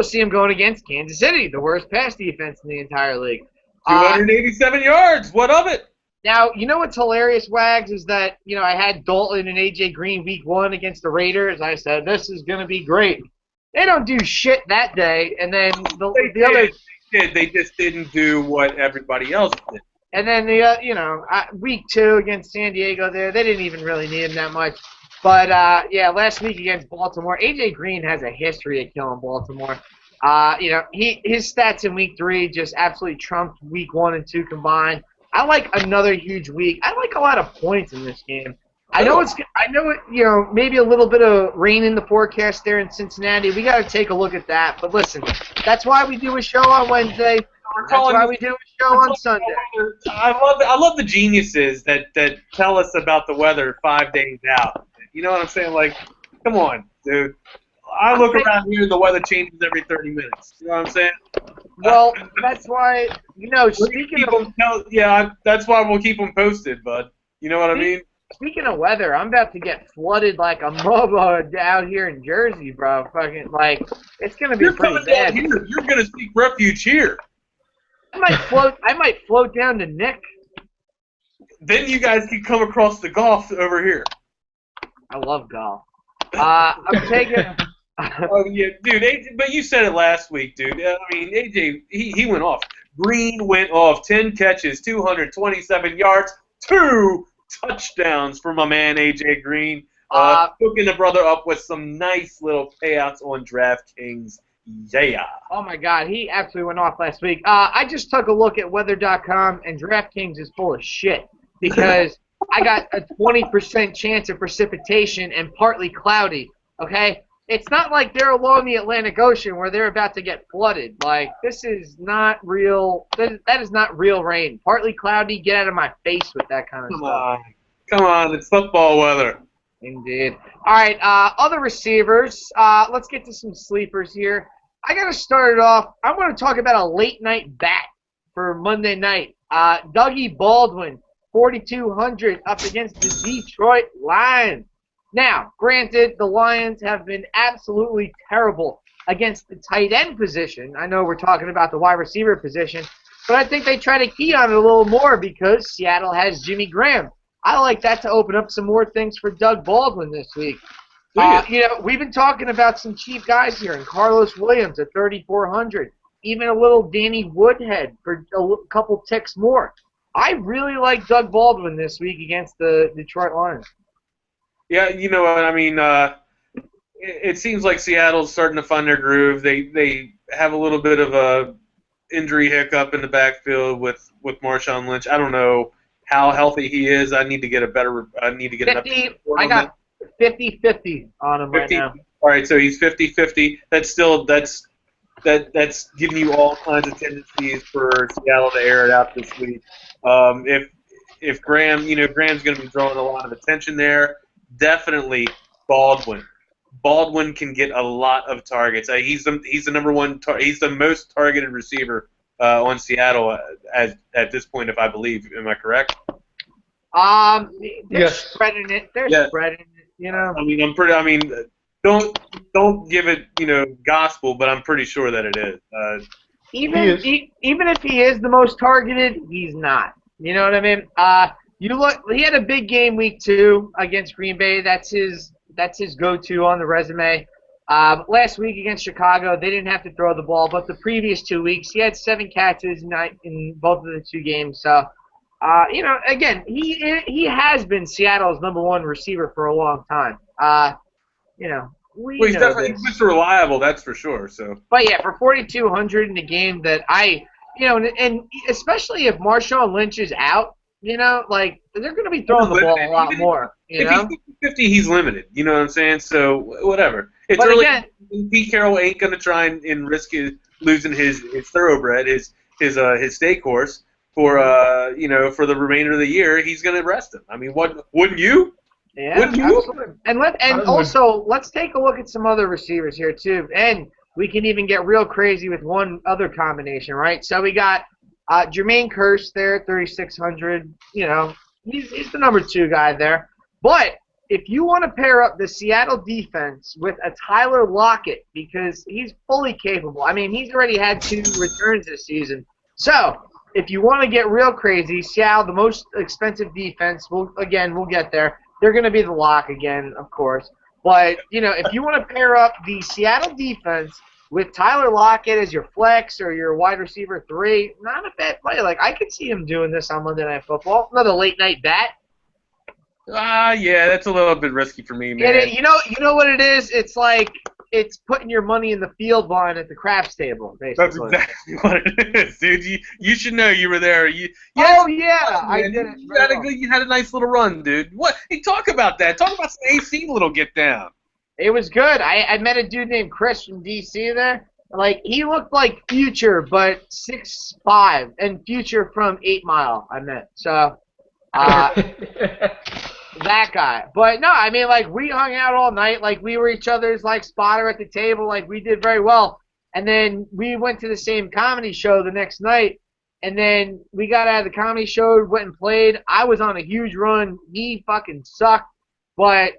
see him going against Kansas City, the worst pass defense in the entire league. 287 yards. What of it? Now, you know what's hilarious, Wags, is that, I had Dalton and A.J. Green week 1 against the Raiders. I said, this is going to be great. They don't do shit that day, and then the others... They just didn't do what everybody else did. And then, week 2 against San Diego there, they didn't even really need him that much. But, last week against Baltimore, A.J. Green has a history of killing Baltimore. His stats in week 3 just absolutely trumped week 1 and 2 combined. I like another huge week. I like a lot of points in this game. I know maybe a little bit of rain in the forecast there in Cincinnati. We got to take a look at that. But listen, that's why we do a show on Wednesday. That's why we do a show on Sunday. I love the geniuses that tell us about the weather 5 days out. You know what I'm saying? Like, come on, dude. I look around here, the weather changes every 30 minutes. You know what I'm saying? Well, that's why, that's why we'll keep them posted, bud. You know what I mean? Speaking of weather, I'm about to get flooded like a mobo out here in Jersey, bro. Fucking, it's going to be pretty bad. You're going to seek refuge here. I might float down to Nick. Then you guys can come across the Gulf over here. I love golf. I'm taking... Oh, yeah, dude, AJ, but you said it last week, dude. I mean, AJ, he went off. Green went off. 10 catches, 227 yards, 2 touchdowns for my man AJ Green. Hooking a brother up with some nice little payouts on DraftKings. Yeah. Oh my God, he absolutely went off last week. I just took a look at weather.com, and DraftKings is full of shit because I got a 20% chance of precipitation and partly cloudy. Okay, it's not like they're along the Atlantic Ocean where they're about to get flooded. Like, this is not real. That is not real rain. Partly cloudy. Get out of my face with that kind of stuff. Come on, it's football weather. Indeed. All right, other receivers. Let's get to some sleepers here. I got to start it off. I'm going to talk about a late night bat for Monday night. Dougie Baldwin, 4,200 up against the Detroit Lions. Now, granted, the Lions have been absolutely terrible against the tight end position. I know we're talking about the wide receiver position, but I think they try to key on it a little more because Seattle has Jimmy Graham. I like that to open up some more things for Doug Baldwin this week. We've been talking about some cheap guys here, and Carlos Williams at 3,400, even a little Danny Woodhead for a couple ticks more. I really like Doug Baldwin this week against the Detroit Lions. Yeah, you know what I mean. It seems like Seattle's starting to find their groove. They have a little bit of a injury hiccup in the backfield with Marshawn Lynch. I don't know how healthy he is. I need to get an update. I got 50-50 on him 50, right now. All right, so he's 50-50. That's giving you all kinds of tendencies for Seattle to air it out this week. If Graham, Graham's going to be drawing a lot of attention there. Definitely Baldwin. Baldwin can get a lot of targets. He's the number one. He's the most targeted receiver on Seattle at this point, if I believe. Am I correct? They're spreading it. They're spreading it. I mean, don't give it gospel, but I'm pretty sure that it is. Even if he is the most targeted, he's not. You know what I mean? He had a big game week 2 against Green Bay. That's his go-to on the resume. Last week against Chicago, they didn't have to throw the ball, but the previous 2 weeks, he had 7 catches in both of the 2 games. So, again, he has been Seattle's number 1 receiver for a long time. He's definitely Mr. Reliable, that's for sure. So, but yeah, for 4,200 in a game that and especially if Marshawn Lynch is out, they're going to be throwing the ball a lot more. If he's 50, he's limited. You know what I'm saying? So whatever. It's but early. Again, Pete Carroll ain't going to try and risk losing his thoroughbred, his steak horse for the remainder of the year. He's going to rest him. I mean, wouldn't you? Yeah, wouldn't you? Absolutely. Let's take a look at some other receivers here too, and we can even get real crazy with one other combination, right? So we got Jermaine Kearse there, 3,600. He's the number 2 guy there. But if you want to pair up the Seattle defense with a Tyler Lockett, because he's fully capable. I mean, he's already had 2 returns this season. So if you want to get real crazy, Seattle, the most expensive defense, we'll get there. They're going to be the lock again, of course. But, if you want to pair up the Seattle defense with Tyler Lockett as your flex or your wide receiver 3, not a bad play. Like, I could see him doing this on Monday Night Football. Another late night bat. Yeah, that's a little bit risky for me, man. You know what it is? It's like it's putting your money in the field line at the craps table, basically. That's exactly what it is, dude. You should know you were there. I did it. You had a nice little run, dude. What? Hey, talk about that. Talk about some AC little get down. It was good. I met a dude named Chris from D.C. there. Like, he looked like Future, but 6'5", and Future from 8 Mile I met. So, that guy. But, no, I mean, like, we hung out all night. Like, we were each other's, like, spotter at the table. Like, we did very well. And then we went to the same comedy show the next night. And then we got out of the comedy show, went and played. I was on a huge run. He fucking sucked. But,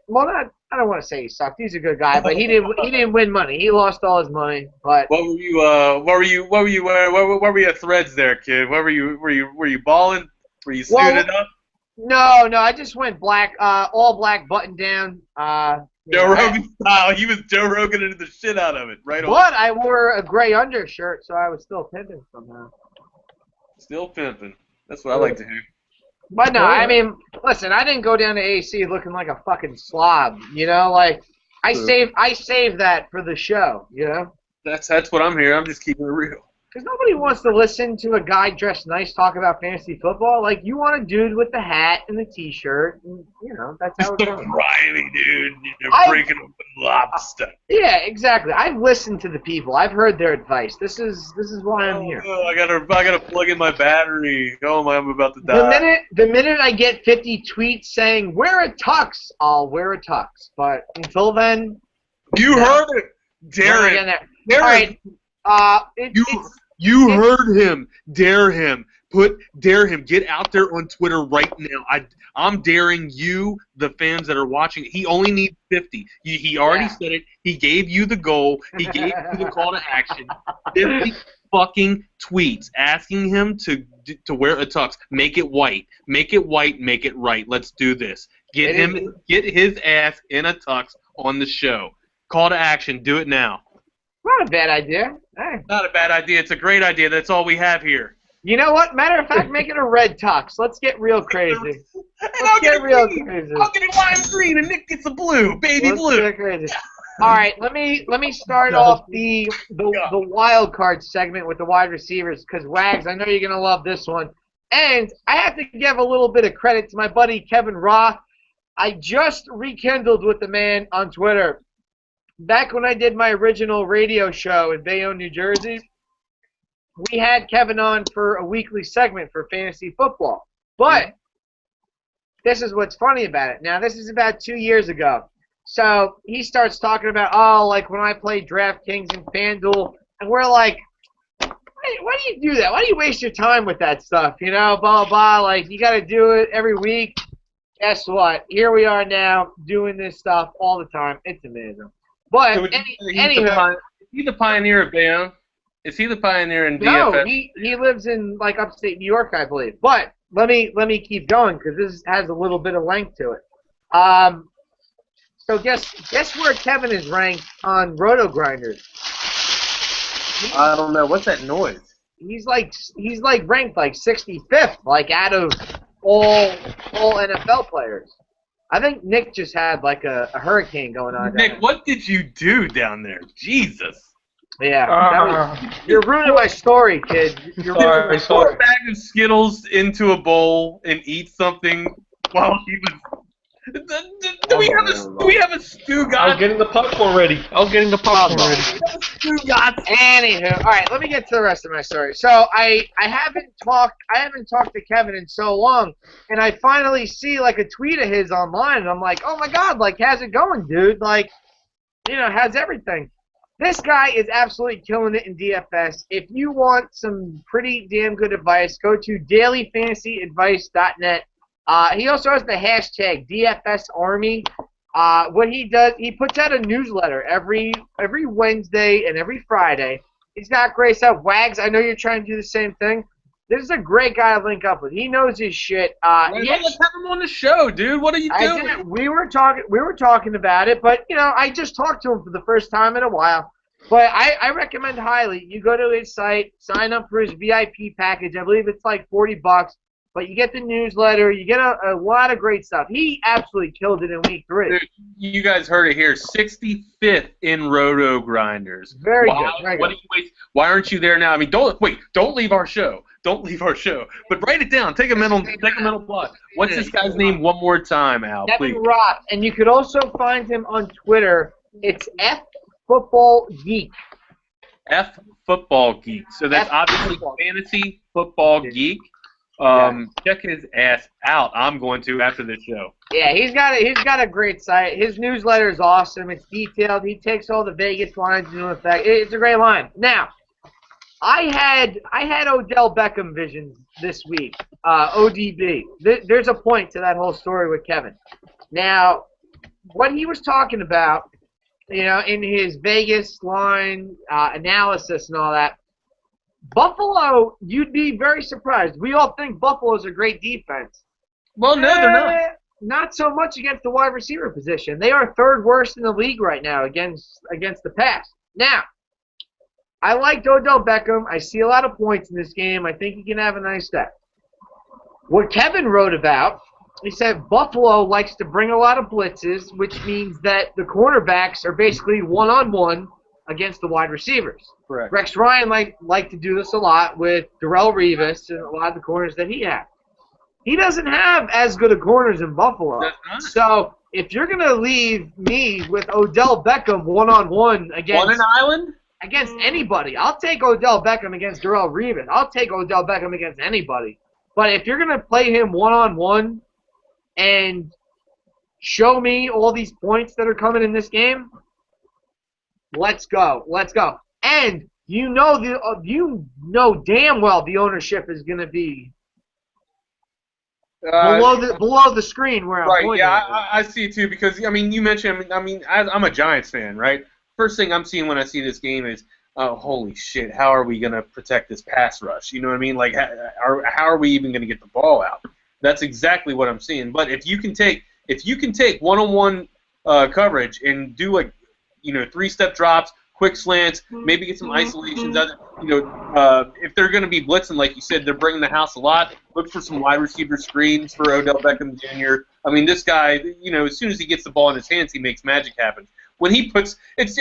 I don't want to say he sucked. He's a good guy, but he didn't win money. He lost all his money. But what were your threads there, kid? Were you balling? Were you suited up? No, I just went black, all black, button down. Joe Rogan style. He was Joe Rogan into the shit out of it, right? But I wore a gray undershirt, so I was still pimping somehow. Still pimping. That's what I like to hear. But no, I mean, listen, I didn't go down to AC looking like a fucking slob. You know, like I saved that for the show. You know. That's what I'm here. I'm just keeping it real. Because nobody wants to listen to a guy dressed nice talk about fantasy football. Like, you want a dude with the hat and the T-shirt. And, you know, that's how it goes. Grimy dude. You're breaking up with lobster. Yeah, exactly. I've listened to the people. I've heard their advice. This is why I'm here. I gotta plug in my battery. Oh, I'm about to die. The minute I get 50 tweets saying, wear a tux, I'll wear a tux. But until then... You heard it, Darren. All right. You heard him. Dare him. Dare him. Get out there on Twitter right now. I'm daring you, the fans that are watching. He only needs 50. He already said it. He gave you the goal. He gave you the call to action. 50 fucking tweets asking him to wear a tux. Make it white. Make it white. Make it right. Let's do this. Get his ass in a tux on the show. Call to action. Do it now. Not a bad idea. Hey. Not a bad idea. It's a great idea. That's all we have here. You know what? Matter of fact, make it a red tux. Let's get real crazy. I'll get it lime green and Nick gets a blue, baby blue. Get crazy. All right, let me start off the wild card segment with the wide receivers because Wags, I know you're gonna love this one, and I have to give a little bit of credit to my buddy Kevin Roth. I just rekindled with the man on Twitter. Back when I did my original radio show in Bayonne, New Jersey, we had Kevin on for a weekly segment for fantasy football. But this is what's funny about it. Now, this is about 2 years ago. So he starts talking about, like when I played DraftKings and FanDuel, and we're like, why do you do that? Why do you waste your time with that stuff? You know, blah, blah, blah. Like, you got to do it every week. Guess what? Here we are now doing this stuff all the time. It's amazing. But anywho, is he the pioneer of Bayonne? Is he the pioneer in DFS? No, he lives in like upstate New York, I believe. But let me keep going because this has a little bit of length to it. So guess where Kevin is ranked on Roto Grinders? I don't know. What's that noise? He's like ranked like 65th, like out of all NFL players. I think Nick just had like a hurricane going on. Nick, what did you do down there? Jesus. Yeah, you're ruining my story, kid. You're sorry. Pour a bag of Skittles into a bowl and eat something while he was. Do we have a stew god? I was getting the popcorn ready. Anywho, all right, let me get to the rest of my story. So I haven't talked to Kevin in so long, and I finally see like a tweet of his online, and I'm like, oh my god, like how's it going, dude? Like, you know, how's everything? This guy is absolutely killing it in DFS. If you want some pretty damn good advice, go to dailyfantasyadvice.net. He also has the hashtag DFS Army. What he does, he puts out a newsletter every Wednesday and every Friday. He's got great stuff. Wags, I know you're trying to do the same thing. This is a great guy to link up with. He knows his shit. Let's have him on the show, dude. What are you doing? We were talking about it, but you know, I just talked to him for the first time in a while. But I recommend highly you go to his site, sign up for his VIP package. I believe it's like $40. But you get the newsletter, you get a lot of great stuff. He absolutely killed it in week 3. Dude, you guys heard it here, 65th in Roto Grinders. Very good. Why aren't you there now? I mean, don't leave our show. Don't leave our show. But write it down. Take a mental block. What's this guy's name one more time, Al? Kevin Roth. And you could also find him on Twitter. It's F Football Geek. F Football Geek. So that's obviously Fantasy Football Geek. Check his ass out. I'm going to after this show. Yeah, he's got a great site. His newsletter is awesome. It's detailed. He takes all the Vegas lines into effect. It's a great line. Now, I had Odell Beckham visions this week. ODB. There's a point to that whole story with Kevin. Now, what he was talking about, you know, in his Vegas line analysis and all that. Buffalo, you'd be very surprised. We all think Buffalo's a great defense. Well, no, they're not. Not so much against the wide receiver position. They are third worst in the league right now against the pass. Now, I liked Odell Beckham. I see a lot of points in this game. I think he can have a nice day. What Kevin wrote about, he said Buffalo likes to bring a lot of blitzes, which means that the cornerbacks are basically one-on-one against the wide receivers. Correct. Rex Ryan liked to do this a lot with Darrelle Revis and a lot of the corners that he had. He doesn't have as good of corners in Buffalo. So if you're going to leave me with Odell Beckham one-on-one against an island? Against anybody, I'll take Odell Beckham against Darrelle Revis. I'll take Odell Beckham against anybody. But if you're going to play him one-on-one and show me all these points that are coming in this game, let's go. Let's go. And you know damn well the ownership is going to be below the screen where I'm pointing. Right, yeah, I see it too because, I mean, you mentioned, I'm a Giants fan, right? First thing I'm seeing when I see this game is, oh, holy shit, how are we going to protect this pass rush? You know what I mean? Like, how are we even going to get the ball out? That's exactly what I'm seeing. But if you can take one-on-one coverage and do, like, three-step drops, quick slants, maybe get some isolations. If they're going to be blitzing, like you said, they're bringing the house a lot. Look for some wide receiver screens for Odell Beckham Jr. I mean, this guy, as soon as he gets the ball in his hands, he makes magic happen. When he puts, it's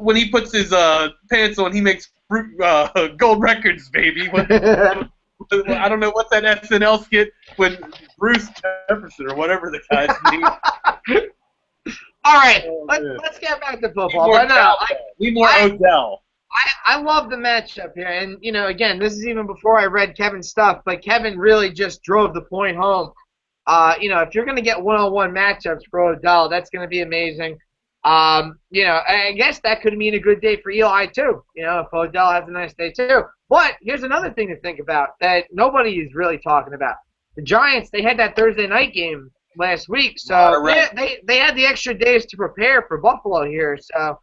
when he puts his pants on, he makes gold records, baby. I don't know what's that SNL skit when Bruce Jefferson or whatever the guy's name. All right, let's get back to football. Need more Odell. I love the matchup here, and again, this is even before I read Kevin's stuff, but Kevin really just drove the point home. If you're going to get one-on-one matchups for Odell, that's going to be amazing. I guess that could mean a good day for Eli too. If Odell has a nice day too. But here's another thing to think about that nobody is really talking about. The Giants, they had that Thursday night game last week, so they had the extra days to prepare for Buffalo here. So,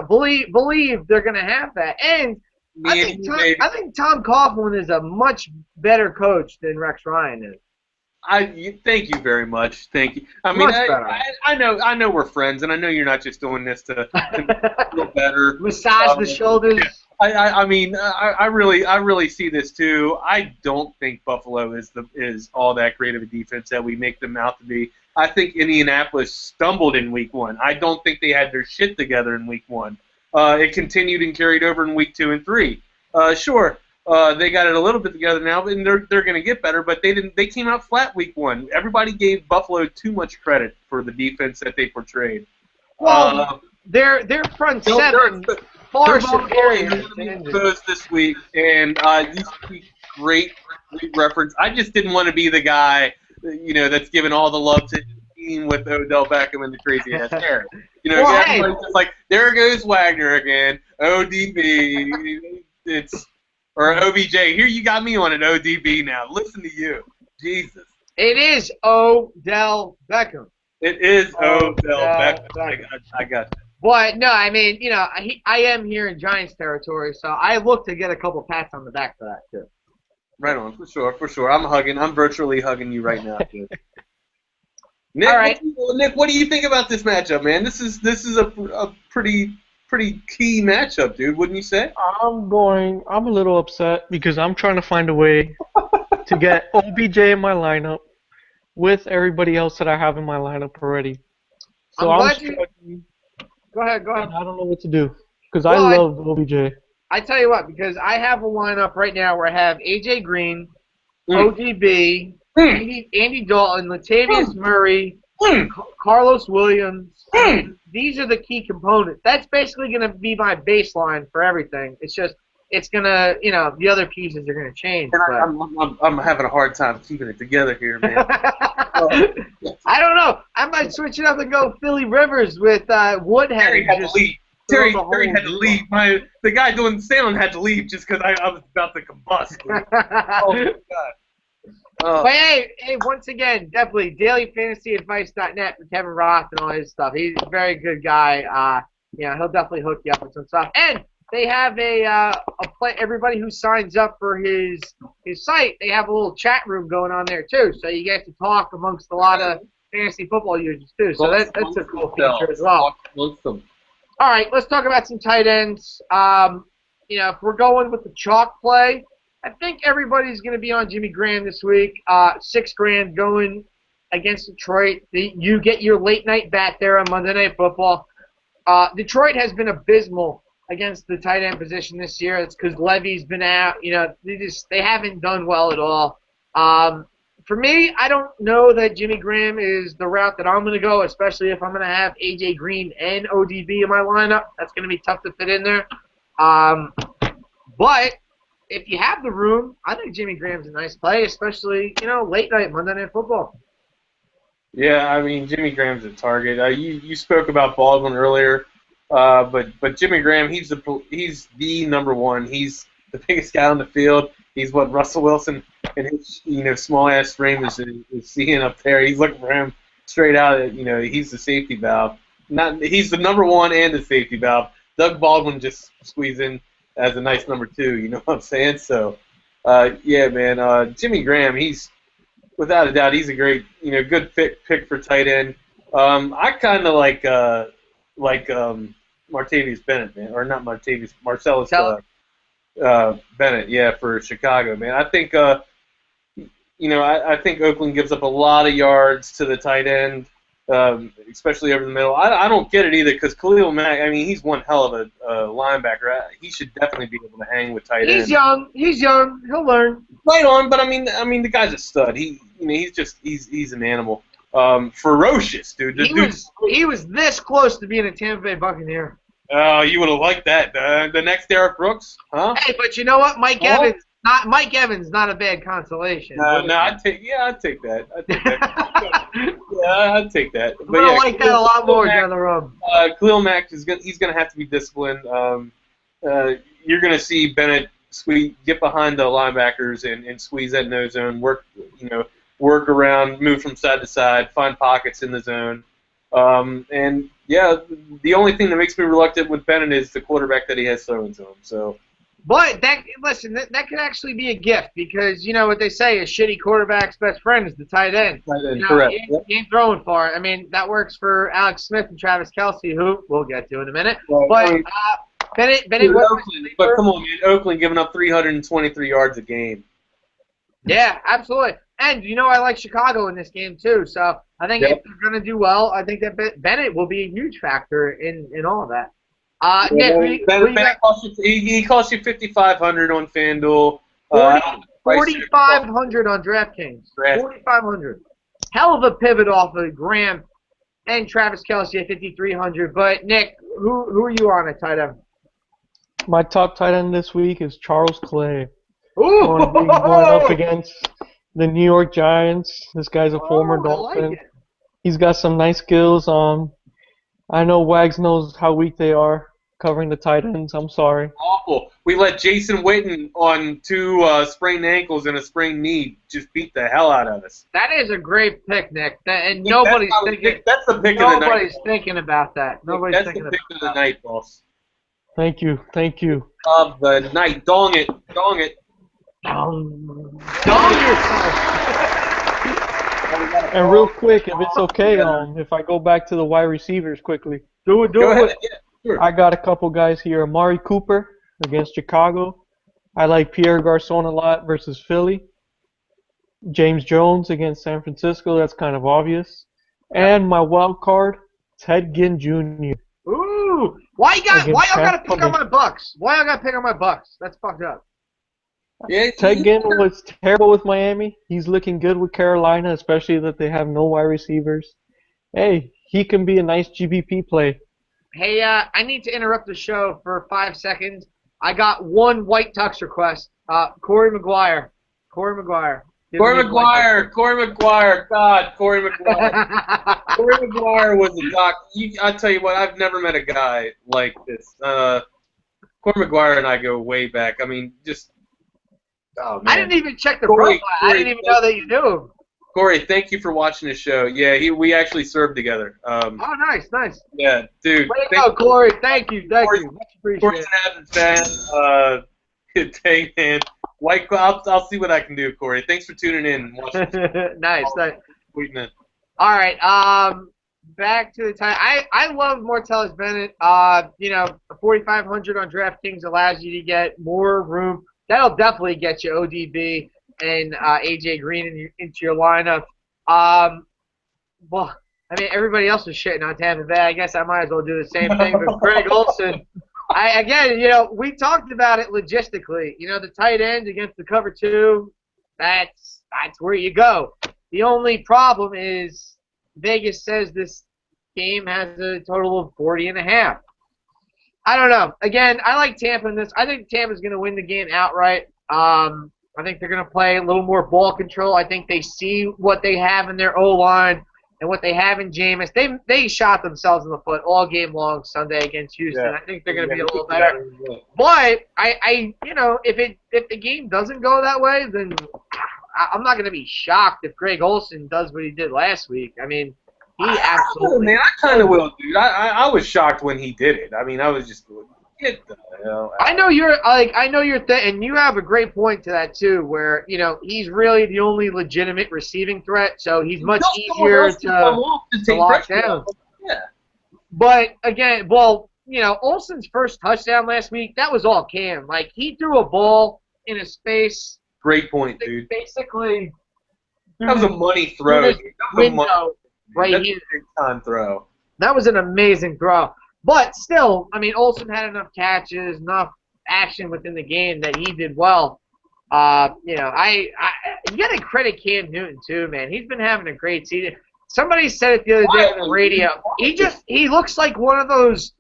believe they're going to have that. And I think Tom Coughlin is a much better coach than Rex Ryan is. Thank you very much. Thank you. I mean, I know we're friends, and I know you're not just doing this to feel better. Massage the shoulders. Yeah. I really see this too. I don't think Buffalo is all that great of a defense that we make them out to be. I think Indianapolis stumbled in Week 1. I don't think they had their shit together in Week 1. It continued and carried over in Week 2 and 3. Sure. They got it a little bit together now, and they're going to get better. But they didn't. They came out flat Week 1. Everybody gave Buffalo too much credit for the defense that they portrayed. Well, their front seven far superior this week, and you speak great reference. I just didn't want to be the guy, that's giving all the love to his team with Odell Beckham and the crazy ass hair. Everybody's just like, there goes Wagner again. ODB. Or OBJ. Here you got me on an ODB now. Listen to you. Jesus. It is Odell Beckham. It is Odell Beckham. I got that. But, no, I mean, I am here in Giants territory, so I look to get a couple pats on the back for that, too. Right on, for sure. I'm virtually hugging you right now, dude. Nick, all right. Nick, what do you think about this matchup, man? This is a pretty key matchup, dude, wouldn't you say? I'm a little upset because I'm trying to find a way to get OBJ in my lineup with everybody else that I have in my lineup already. So I'm struggling. Go ahead. I don't know what to do because I love OBJ. I tell you what, because I have a lineup right now where I have AJ Green, ODB, Andy Dalton, Latavius Murray, Carlos Williams. These are the key components. That's basically going to be my baseline for everything. It's just, it's going to, the other pieces are going to change. And I'm having a hard time keeping it together here, man. I don't know. I might switch it up and go Philly Rivers with Woodhead. Terry had to leave. Terry had to leave. The guy doing the sound had to leave just because I was about to combust. Oh, my God. But hey, once again, definitely dailyfantasyadvice.net for Kevin Roth and all his stuff. He's a very good guy. He'll definitely hook you up with some stuff. And they have everybody who signs up for his site, they have a little chat room going on there too. So you get to talk amongst a lot of fantasy football users too. So that's a cool feature as well. All right, let's talk about some tight ends. If we're going with the chalk play, I think everybody's going to be on Jimmy Graham this week. $6,000 going against Detroit. You get your late night bat there on Monday Night Football. Detroit has been abysmal against the tight end position this year. It's because Levy's been out. They haven't done well at all. For me, I don't know that Jimmy Graham is the route that I'm going to go, especially if I'm going to have AJ Green and ODB in my lineup. That's going to be tough to fit in there. But if you have the room, I think Jimmy Graham's a nice play, especially late night Monday Night Football. Yeah, I mean Jimmy Graham's a target. You spoke about Baldwin earlier, but Jimmy Graham, he's the number one. He's the biggest guy on the field. He's what Russell Wilson and his small ass frame is seeing up there. He's looking for him straight out. He's the safety valve. He's the number one and the safety valve. Doug Baldwin just squeezed in as a nice number two. You know what I'm saying? So, yeah, man. Jimmy Graham, he's without a doubt, he's a great, good pick for tight end. I kind of like Martavius Bennett, man, or not Martavius, Marcellus Bennett, yeah, for Chicago, man. I think, I think Oakland gives up a lot of yards to the tight end, especially over the middle. I don't get it either because Khalil Mack, I mean, he's one hell of a linebacker. He should definitely be able to hang with tight ends. He's young. He'll learn. Right on, but I mean, the guy's a stud. He's an animal. Ferocious, dude. He was this close to being a Tampa Bay Buccaneer. Oh, you would have liked that. The next Derrick Brooks, huh? Hey, but you know what? Mike Evans, not a bad consolation. I'd take that. Yeah, I'd take that. But I like that a lot more down the road. Khalil Mack he's gonna have to be disciplined. You're gonna see Bennett get behind the linebackers and squeeze that nose zone, work around, move from side to side, find pockets in the zone. And yeah, the only thing that makes me reluctant with Bennett is the quarterback that he has throwing to him. So, but that could actually be a gift because you know what they say: a shitty quarterback's best friend is the tight end. Correct. He ain't throwing far. I mean, that works for Alex Smith and Travis Kelce, who we'll get to in a minute. Right. But Bennett but come on, man, Oakland giving up 323 yards a game. Yeah, absolutely. And I like Chicago in this game too. So I think if they're going to do well, I think that Bennett will be a huge factor in all of that. Nick, Bennett cost you $5,500 on FanDuel. 4,500 on DraftKings. 4,500. Hell of a pivot off of Graham and Travis Kelce at 5,300. But Nick, who are you on at tight end? My top tight end this week is Charles Clay. Ooh! Going up against the New York Giants. This guy's a former Dolphin. Like He's got some nice skills. I know Wags knows how weak they are covering the tight ends. I'm sorry. Awful. We let Jason Witten on 2 sprained ankles and a sprained knee just beat the hell out of us. That is a great pick, Nick. And nobody's thinking. That's the pick of the night. Nobody's thinking about that. Nobody's thinking about that. That's the pick of the night, boss. Thank you. Of the night. Dong it. Dong yourself. And real quick, if it's okay, if I go back to the wide receivers quickly. Do it. Go ahead. Yeah, sure. I got a couple guys here. Amari Cooper against Chicago. I like Pierre Garçon a lot versus Philly. James Jones against San Francisco. That's kind of obvious. And my wild card, Ted Ginn Jr. Ooh. Why y'all gotta pick on my Bucks? Why y'all gotta pick on my Bucks? That's fucked up. Yeah, Ted Ginn was terrible with Miami. He's looking good with Carolina, especially that they have no wide receivers. Hey, he can be a nice GBP play. Hey, I need to interrupt the show for 5 seconds. I got one White Tux request. Corey McGuire. Corey McGuire. God, Corey McGuire. Corey McGuire was a doc. I tell you what, I've never met a guy like this. Corey McGuire and I go way back. I mean, oh, man. I didn't even check the profile. I didn't even know that you knew him. Corey, thank you for watching the show. Yeah, we actually served together. Oh, nice. Yeah, dude. Way to go, Corey. Thank you. Much appreciated. Corey's an avid fan. Good day, man. I'll see what I can do, Corey. Thanks for tuning in and watching. Nice. Sweet man. All right. Back to the time. I love Martellus Bennett. 4,500 on DraftKings allows you to get more room. that'll definitely get you ODB and AJ Green into your lineup. Well, I mean, everybody else was shitting on Tampa Bay. I guess I might as well do the same thing. But Greg Olsen, we talked about it logistically. The tight end against the cover 2, that's where you go. The only problem is Vegas says this game has a total of 40.5. I don't know. Again, I like Tampa in this. I think Tampa's going to win the game outright. I think they're going to play a little more ball control. I think they see what they have in their O-line and what they have in Jameis. They shot themselves in the foot all game long Sunday against Houston. Yeah. I think they're going to be a little better. But if the game doesn't go that way, then I'm not going to be shocked if Greg Olsen does what he did last week. I mean, he absolutely. Man, I kind of will, dude. I was shocked when he did it. I mean, I was just going, get the hell out. I know you're and you have a great point to that too, where he's really the only legitimate receiving threat, so he's much easier to lock down. Yeah. But again, Olsen's first touchdown last week, that was all Cam. Like, he threw a ball in a space. Great point, dude. Basically, that was a money throw. Right here. Big time throw. That was an amazing throw. But still, I mean, Olsen had enough catches, enough action within the game that he did well. You got to credit Cam Newton too, man. He's been having a great season. Somebody said it the other day on the radio. He looks like one of those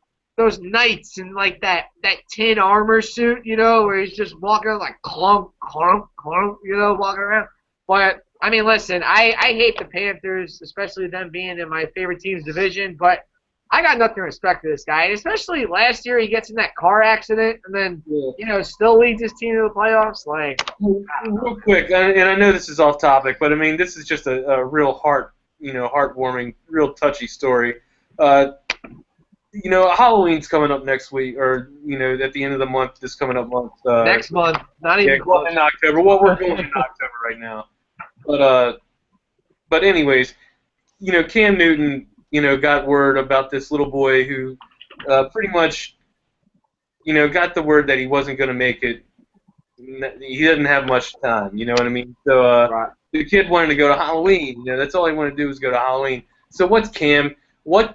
knights in like that tin armor suit, where he's just walking around like clunk, clunk, clunk, walking around. But I mean, listen, I hate the Panthers, especially them being in my favorite team's division, but I got nothing to respect for this guy. And especially last year, he gets in that car accident and then, still leads his team to the playoffs. Like, real quick, and I know this is off topic, but I mean, this is just a real heartwarming, real touchy story. Halloween's coming up next week, or at the end of the month, this coming up month. Next month, not even close. In October. Well, we're going in October right now. But anyways, Cam Newton, got word about this little boy who pretty much, got the word that he wasn't going to make it. He didn't have much time, you know what I mean? So the kid wanted to go to Halloween. That's all he wanted to do was go to Halloween. So what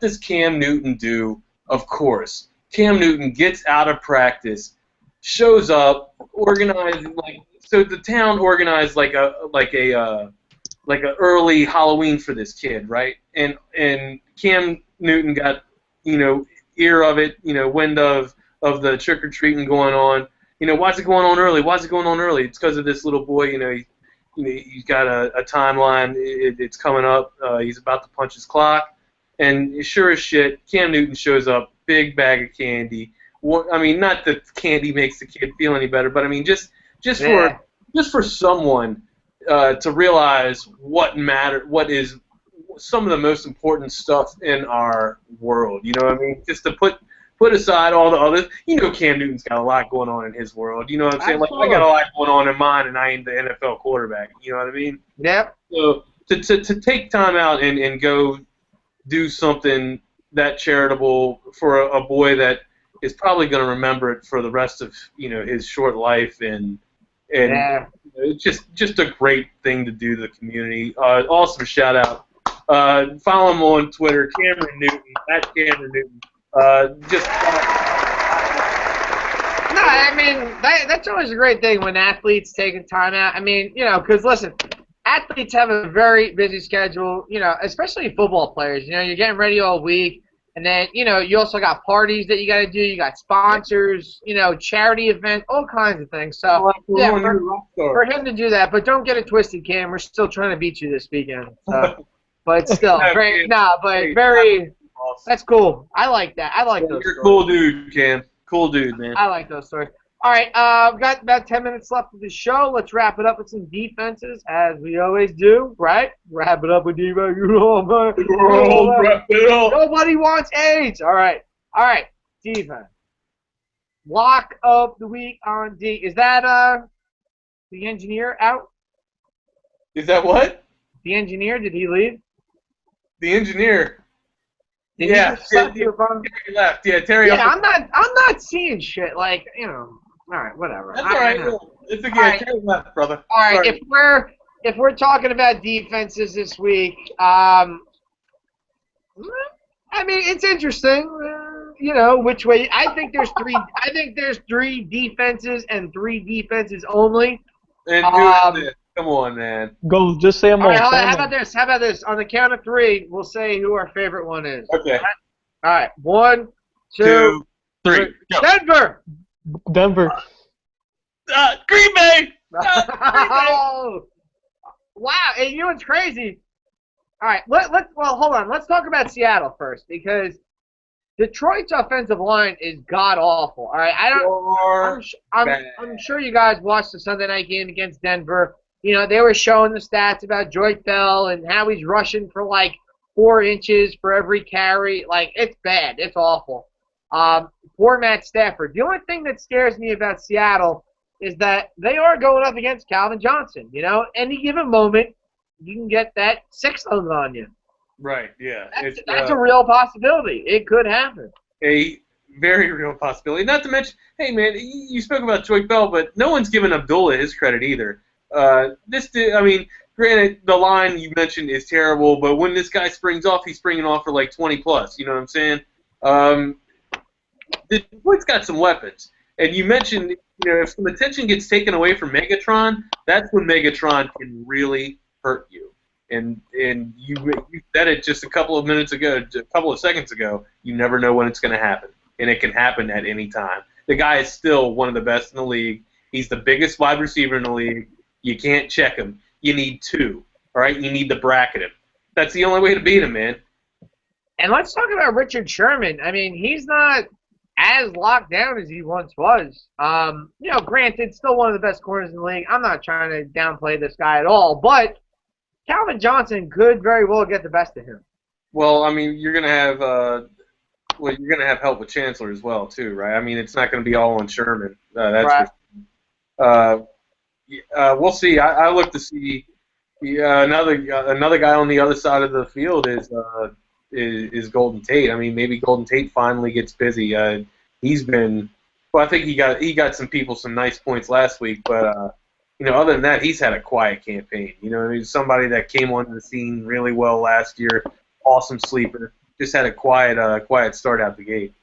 does Cam Newton do? Of course, Cam Newton gets out of practice, shows up, organized so the town organized like a early Halloween for this kid, right? And Cam Newton got ear of it, wind of the trick or treating going on. Why is it going on early? Why is it going on early? It's because of this little boy. He's got a timeline. It's coming up. He's about to punch his clock. And sure as shit, Cam Newton shows up, big bag of candy. I mean, not that candy makes the kid feel any better, but I mean, just for someone to realize what is some of the most important stuff in our world. You know what I mean? Just to put aside all the others. Cam Newton's got a lot going on in his world. You know what I'm saying? Like, I got a lot going on in mine, and I ain't the NFL quarterback. You know what I mean? Yep. So to take time out and go do something that charitable for a boy that is probably going to remember it for the rest of his short life, and it's just a great thing to do to the community. Awesome shout out. Follow him on Twitter, Cameron Newton, at Cameron Newton. No, I mean, that's always a great thing when athletes taking time out. I mean, because listen, athletes have a very busy schedule, especially football players. You're getting ready all week, and then, you also got parties that you got to do. You got sponsors, charity events, all kinds of things. So, for him to do that, but don't get it twisted, Cam. We're still trying to beat you this weekend. But still, that's cool. I like that. I like those stories. You're a cool dude, Cam. Cool dude, man. I like those stories. All right, we've got about 10 minutes left of the show. Let's wrap it up with some defenses, as we always do, right? Wrap it up with defense. Wrap it up. Nobody wants AIDS. All right, defense. Lock of the week on D. Is that the engineer out? Is that what? The engineer, did he leave? The engineer. Did he Terry left. Yeah, Terry. Yeah, I'm not seeing shit. Like, all right, whatever. That's all right. It's a right. game, brother. All right, Sorry. if we're talking about defenses this week, I mean it's interesting. Which way? I think there's three. I think there's three defenses and three defenses only. And who is it? Come on, man. Go, just say them All all. right, Say 'em how all. about this? How about this? On the count of three, we'll say who our favorite one is. Okay. All right, 1, 2, 2, 3. Go. Denver. Denver. Green Bay. Oh, wow! And you know what's crazy? All right, hold on. Let's talk about Seattle first because Detroit's offensive line is god awful. All right, I'm sure you guys watched the Sunday night game against Denver. They were showing the stats about Joyce Bell and how he's rushing for like 4 inches for every carry. Like, it's bad. It's awful. Poor Matt Stafford. The only thing that scares me about Seattle is that they are going up against Calvin Johnson. Any given moment, you can get that 6 on you. Right, yeah. That's a real possibility. It could happen. A very real possibility. Not to mention, hey, man, you spoke about Joy Bell, but no one's given Abdullah his credit either. Granted, the line you mentioned is terrible, but when this guy springs off, he's springing off for like 20+. You know what I'm saying? Detroit's got some weapons. And you mentioned, if some attention gets taken away from Megatron, that's when Megatron can really hurt you. And you said it just a couple of seconds ago. You never know when it's going to happen, and it can happen at any time. The guy is still one of the best in the league. He's the biggest wide receiver in the league. You can't check him. You need 2. All right, you need to bracket him. That's the only way to beat him, man. And let's talk about Richard Sherman. I mean, he's not as locked down as he once was. Granted, still one of the best corners in the league. I'm not trying to downplay this guy at all, but Calvin Johnson could very well get the best of him. Well, I mean, you're gonna have help with Chancellor as well, too, right? I mean, it's not going to be all on Sherman. That's right. We'll see. I look to see another guy on the other side of the field is Golden Tate. I mean, maybe Golden Tate finally gets busy. He's been. Well, I think he got some nice points last week, but. Other than that, he's had a quiet campaign. He's somebody that came onto the scene really well last year, awesome sleeper, just had a quiet start out the gate.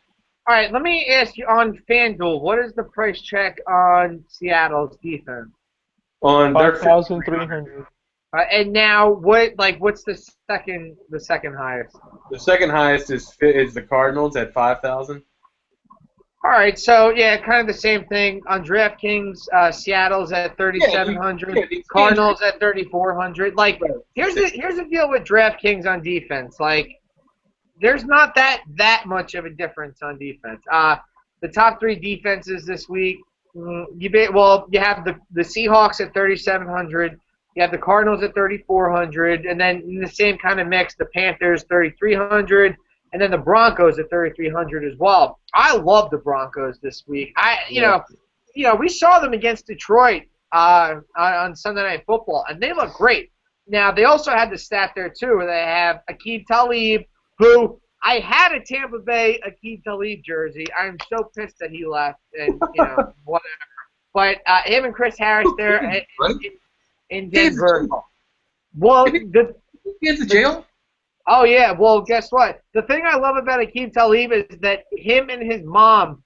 All right, let me ask you on FanDuel, what is the price check on Seattle's defense? On 5,300. And now, what's the second highest? The second highest is the Cardinals at 5,000. All right, so yeah, kind of the same thing on DraftKings. Seattle's at 3,700. Cardinals at 3,400. Like, here's the deal with DraftKings on defense. Like, there's not that much of a difference on defense. The top 3 defenses this week. You have the Seahawks at 3,700. You have the Cardinals at 3,400, and then in the same kind of mix, the Panthers 3,300. And then the Broncos at 3,300 as well. I love the Broncos this week. We saw them against Detroit on Sunday Night Football, and they look great. Now, they also had the stat there, too, where they have Aqib Talib, who I had a Tampa Bay Aqib Talib jersey. I'm so pissed that he left and, whatever. But him and Chris Harris there in Denver. Well, he went to jail? Oh, yeah. Well, guess what? The thing I love about Aqib Talib is that him and his mom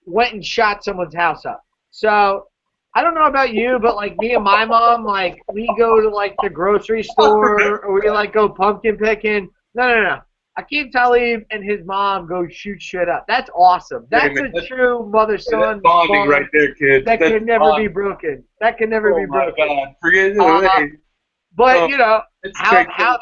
went and shot someone's house up. So, I don't know about you, but, me and my mom, we go to, the grocery store or we, go pumpkin picking. No. Aqib Talib and his mom go shoot shit up. That's awesome. That's a true mother-son bonding right there, kid. That can never be broken. That can never be broken. Oh, my God. Forget it. But, how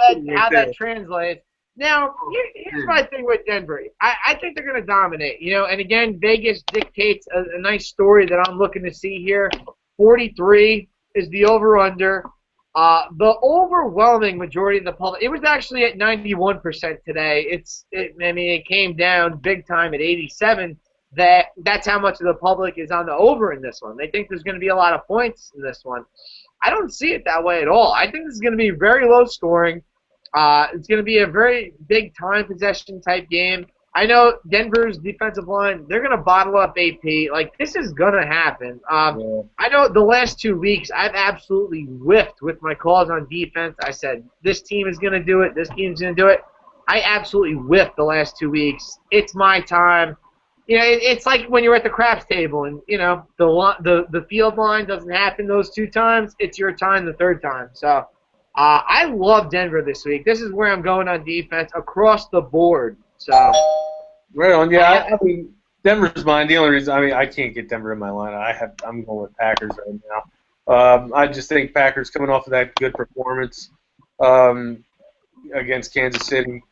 that translates. Now, here's my thing with Denver. I think they're going to dominate, and again, Vegas dictates a nice story that I'm looking to see here. 43 is the over-under. The overwhelming majority of the public, it was actually at 91% today. It came down big time at 87. That's how much of the public is on the over in this one. They think there's going to be a lot of points in this one. I don't see it that way at all. I think this is going to be very low scoring. It's going to be a very big time possession type game. I know Denver's defensive line, they're going to bottle up AP. Like, this is going to happen. I know the last 2 weeks I've absolutely whiffed with my calls on defense. I said, this team is going to do it. This team's going to do it. I absolutely whiffed the last 2 weeks. It's my time. You know, it's like when you're at the craps table and, you know, the field line doesn't happen those 2 times. It's your time the 3rd time. So I love Denver this week. This is where I'm going on defense across the board. So, right on. Yeah, I mean, Denver's mine. The only reason, I mean, I can't get Denver in my line. I'm going with Packers right now. I just think Packers coming off of that good performance against Kansas City,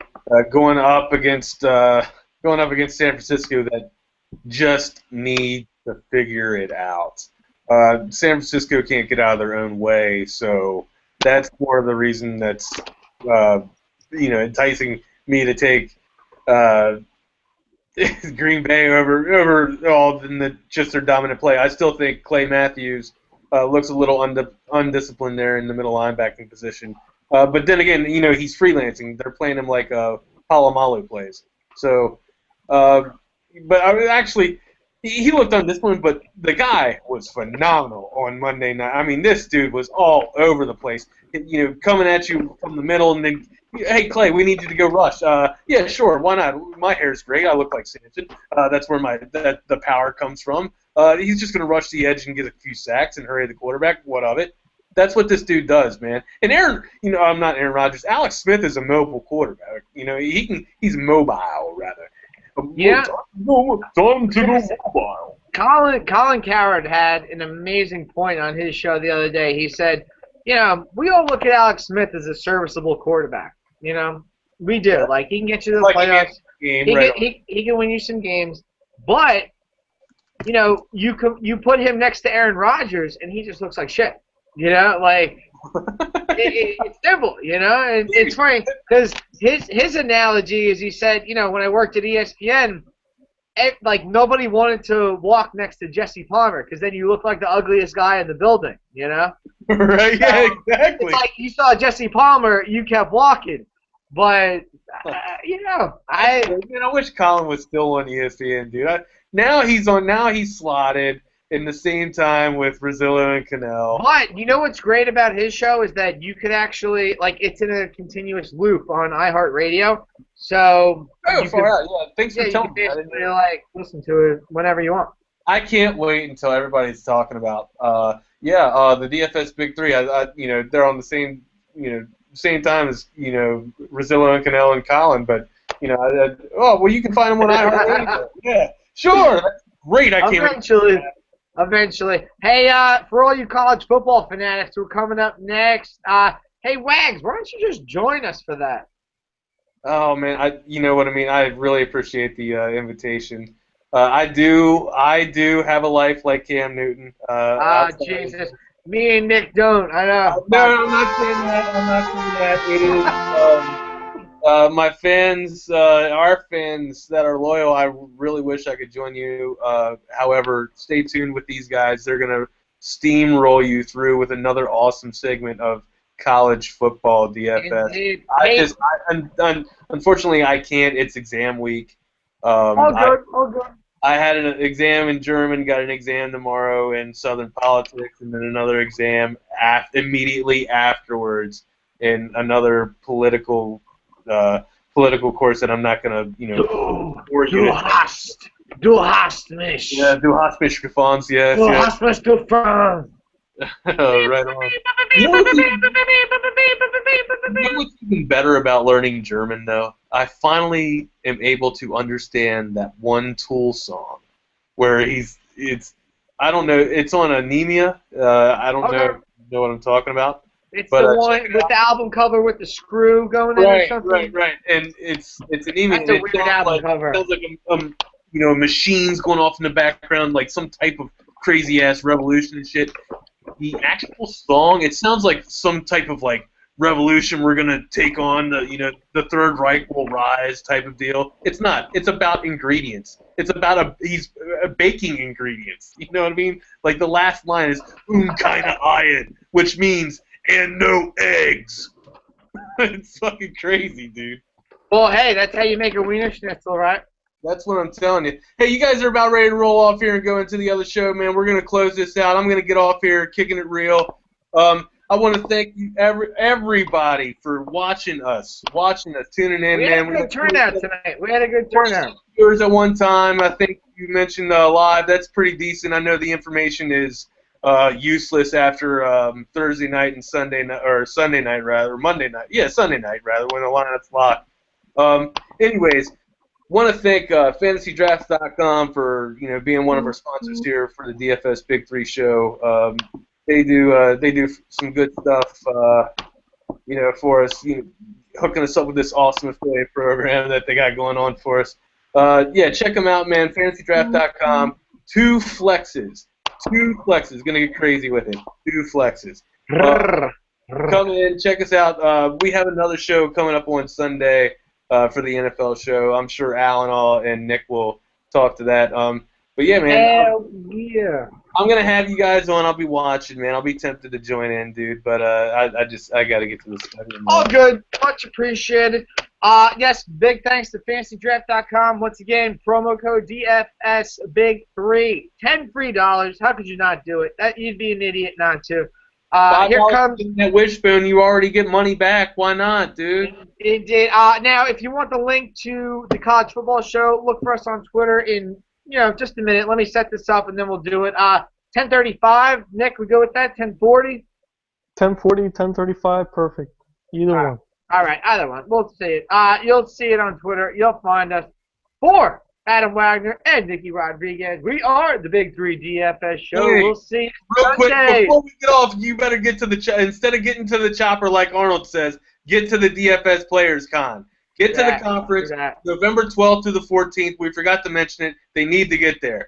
going up against San Francisco, that just need to figure it out. San Francisco can't get out of their own way, so that's more of the reason that's enticing me to take Green Bay over all than just their dominant play. I still think Clay Matthews looks a little undisciplined there in the middle linebacking position. But then again, you know, he's freelancing. They're playing him like Palomalu plays. So, but I mean, actually, he looked undisciplined, but the guy was phenomenal on Monday night. I mean, this dude was all over the place. You know, coming at you from the middle and then, hey, Clay, we need you to go rush. Yeah, sure, why not? My hair's great. I look like Samson. That's where the power comes from. He's just going to rush the edge and get a few sacks and hurry the quarterback. What of it? That's what this dude does, man. And I'm not Aaron Rodgers. Alex Smith is a mobile quarterback. You know, he's mobile, rather. Yeah. Time to go mobile. Colin Coward had an amazing point on his show the other day. He said, you know, we all look at Alex Smith as a serviceable quarterback. You know, we do. Like, he can get you to the playoffs. He can win you some games. But, you know, you put him next to Aaron Rodgers, and he just looks like shit. You know, like, it's simple, you know? And it's funny because his analogy is, he said, you know, when I worked at ESPN, like, nobody wanted to walk next to Jesse Palmer because then you look like the ugliest guy in the building, you know? Right, yeah, exactly. It's like you saw Jesse Palmer, you kept walking. But, you know, I wish Colin was still on ESPN, dude. Now he's slotted in the same time with Rosillo and Cannell. But you know what's great about his show is that you could actually, like, it's in a continuous loop on iHeartRadio. So far out. Yeah, thanks for telling me. You can basically, like, listen to it whenever you want. I can't wait until everybody's talking about the DFS Big Three. They're on the same time as Rosillo and Cannell and Colin, but you can find them on iHeartRadio. Yeah, sure. That's great. I can't wait. Eventually. Hey, for all you college football fanatics who are coming up next, hey, Wags, why don't you just join us for that? Oh, man, you know what I mean? I really appreciate the invitation. I do have a life like Cam Newton. Jesus. Me and Nick don't. I know. No, I'm not saying that. It is... my fans, our fans that are loyal, I really wish I could join you. However, stay tuned with these guys. They're going to steamroll you through with another awesome segment of college football DFS. Unfortunately, I can't. It's exam week. All good. I had an exam in German, got an exam tomorrow in Southern politics, and then another exam immediately afterwards in another political course that I'm not going to, Du hast mich. Yeah, du hast mich gefunden, yes. Du hast mich gefunden. Right on. You know what's even better about learning German, though? I finally am able to understand that one Tool song where I don't know, it's on Anemia. I don't know what I'm talking about. It's the one with the album cover with the screw going in or something. Right. And it's Anemia. That's a weird album cover. It sounds like machines going off in the background, like some type of crazy ass revolution and shit. The actual song, it sounds like some type of like revolution we're gonna take on. The Third Reich will rise type of deal. It's not. It's about ingredients. It's about he's baking ingredients. You know what I mean? Like the last line is keine Eier, which means and no eggs. It's fucking crazy, dude. Well, hey, that's how you make a wiener schnitzel, right? That's what I'm telling you. Hey, you guys are about ready to roll off here and go into the other show, man. We're going to close this out. I'm going to get off here, kicking it real. I want to thank you, everybody, for watching us, tuning in, man. We had a good turnout tonight. We had a good turnout. Viewers at one time. I think you mentioned live. That's pretty decent. I know the information is useless after Thursday night and Sunday night, or Sunday night rather, or Monday night. Yeah, Sunday night rather, when the lineup's locked. Anyways, want to thank FantasyDrafts.com for being one of our sponsors here for the DFS Big Three show. They do some good stuff, for us, hooking us up with this awesome affiliate program that they got going on for us. Yeah, check them out, man. FantasyDraft.com. Two flexes. Gonna get crazy with it. Two flexes. Come in, check us out. We have another show coming up on Sunday for the NFL show. I'm sure Alan and Nick will talk to that. But yeah, man. I'm gonna have you guys on. I'll be watching, man. I'll be tempted to join in, dude. But I gotta get to this. All good. Much appreciated. Yes, big thanks to FantasyDraft.com. Once again, promo code DFS Big 3. $10 free. How could you not do it? You'd be an idiot not to. Here comes that wishbone. You already get money back. Why not, dude? Indeed. Now, if you want the link to the college football show, look for us on Twitter in just a minute. Let me set this up and then we'll do it. 10:35. Nick, we go with that. 10:40. 10:40, 10:35, perfect. Either one. All right, either one. We'll see it. You'll see it on Twitter. You'll find us. For Adam Wagner and Nicky Rodriguez, we are the Big 3 DFS show. Hey, we'll see you real Sunday. Quick, before we get off, you better get to the instead of getting to the chopper like Arnold says, get to the DFS Players Con. Get to the conference, November 12th to the 14th. We forgot to mention it. They need to get there.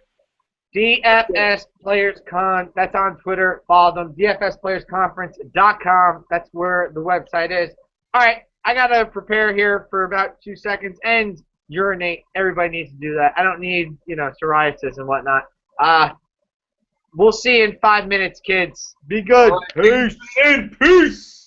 DFS Players Con. That's on Twitter. Follow them. DFSPlayersConference.com. That's where the website is. All right, I got to prepare here for about 2 seconds and urinate. Everybody needs to do that. I don't need, psoriasis and whatnot. We'll see you in 5 minutes, kids. Be good. Peace. Peace.